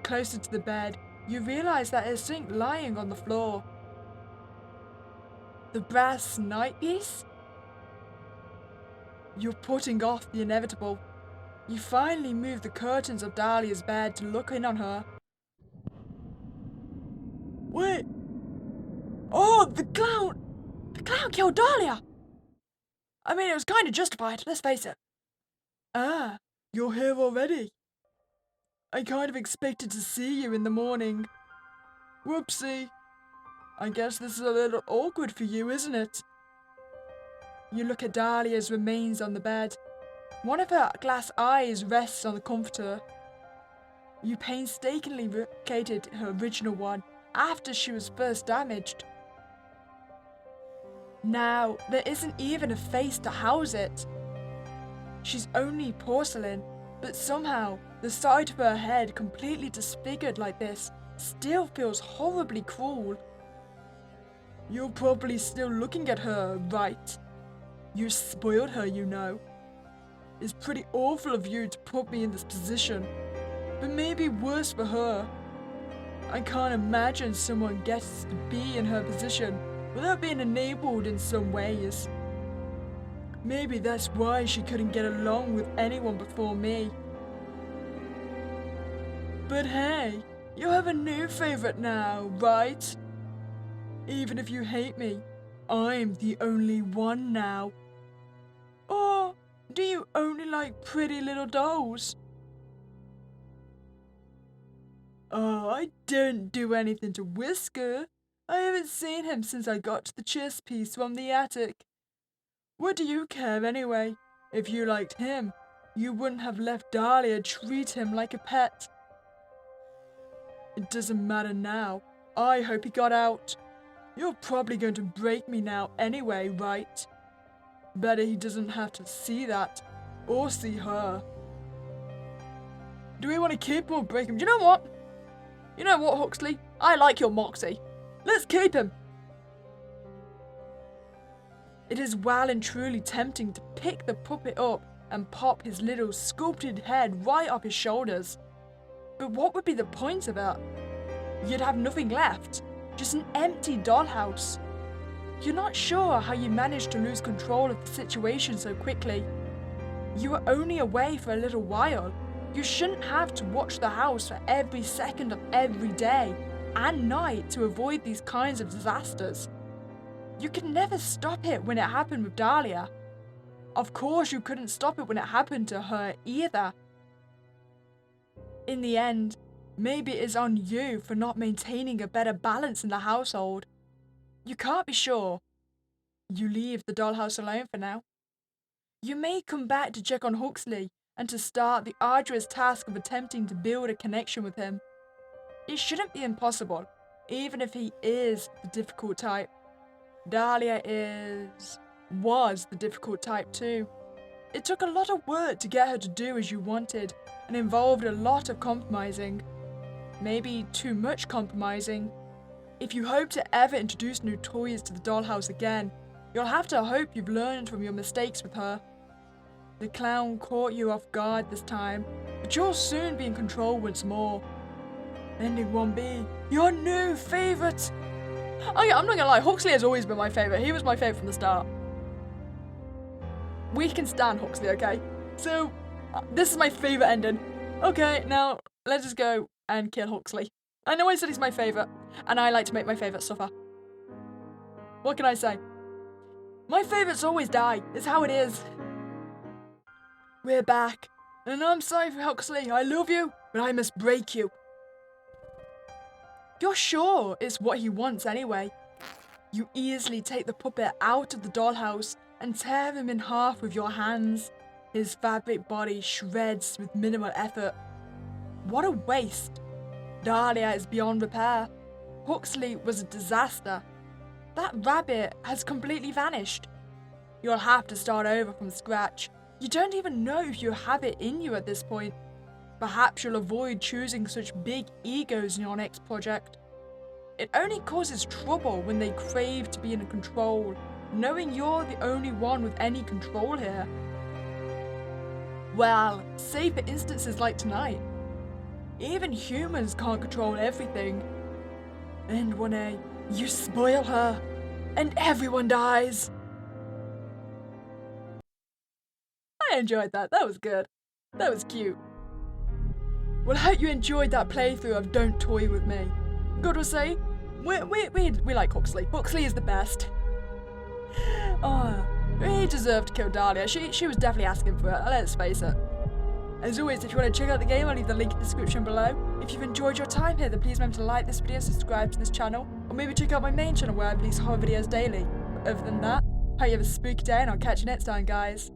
[SPEAKER 2] Closer to the bed, you realise that there's something lying on the floor. The brass nightpiece? You're putting off the inevitable. You finally move the curtains of Dahlia's bed to look in on her. Wait! Oh, the clown! The clown killed Dahlia! I mean, it was kind of justified, let's face it. Ah, you're here already. I kind of expected to see you in the morning. Whoopsie. I guess this is a little awkward for you, isn't it? You look at Dahlia's remains on the bed. One of her glass eyes rests on the comforter. You painstakingly replicated her original one after she was first damaged. Now, there isn't even a face to house it. She's only porcelain, but somehow the sight of her head completely disfigured like this still feels horribly cruel. You're probably still looking at her, right? You spoiled her, you know. It's pretty awful of you to put me in this position, but maybe worse for her. I can't imagine someone gets to be in her position without being enabled in some ways. Maybe that's why she couldn't get along with anyone before me. But hey, you have a new favorite now, right? Even if you hate me, I'm the only one now. Or do you only like pretty little dolls? Oh, I didn't do anything to Whisker. I haven't seen him since I got the chess piece from the attic. What do you care anyway? If you liked him, you wouldn't have left Dahlia treat him like a pet. It doesn't matter now. I hope he got out. You're probably going to break me now anyway, right? Better he doesn't have to see that, or see her. Do we want to keep or break him? Do you know what? You know what, Huxley? I like your moxie. Let's keep him. It is well and truly tempting to pick the puppet up and pop his little sculpted head right off his shoulders. But what would be the point of it? You'd have nothing left, just an empty dollhouse. You're not sure how you managed to lose control of the situation so quickly. You were only away for a little while. You shouldn't have to watch the house for every second of every day and night to avoid these kinds of disasters. You could never stop it when it happened with Dahlia. Of course you couldn't stop it when it happened to her either. In the end, maybe it is on you for not maintaining a better balance in the household. You can't be sure. You leave the dollhouse alone for now. You may come back to check on Huxley and to start the arduous task of attempting to build a connection with him. It shouldn't be impossible, even if he is the difficult type. Dahlia was the difficult type too. It took a lot of work to get her to do as you wanted and involved a lot of compromising. Maybe too much compromising. If you hope to ever introduce new toys to the dollhouse again, you'll have to hope you've learned from your mistakes with her. The clown caught you off guard this time, but you'll soon be in control once more. Ending 1B, your new favourite! I'm not gonna lie, Huxley has always been my favourite. He was my favourite from the start. We can stand Huxley, okay? So, this is my favourite ending. Okay, now, let's just go and kill Huxley. I know I said he's my favourite, and I like to make my favourite suffer. What can I say? My favourites always die. It's how it is. We're back. And I'm sorry for Huxley. I love you, but I must break you. You're sure it's what he wants anyway. You easily take the puppet out of the dollhouse and tear him in half with your hands. His fabric body shreds with minimal effort. What a waste. Dahlia is beyond repair. Huxley was a disaster. That rabbit has completely vanished. You'll have to start over from scratch. You don't even know if you have it in you at this point. Perhaps you'll avoid choosing such big egos in your next project. It only causes trouble when they crave to be in control, knowing you're the only one with any control here. Well, say for instances like tonight. Even humans can't control everything. And 1A, you spoil her, and everyone dies. I enjoyed that. That was good. That was cute. Well, I hope you enjoyed that playthrough of Don't Toy With Me. Gotta say, we like Huxley. Huxley is the best. Oh, he deserved to kill Dahlia. She was definitely asking for it, let's face it. As always, if you want to check out the game, I'll leave the link in the description below. If you've enjoyed your time here, then please remember to like this video, subscribe to this channel, or maybe check out my main channel where I release horror videos daily. But other than that, hope you have a spooky day and I'll catch you next time, guys.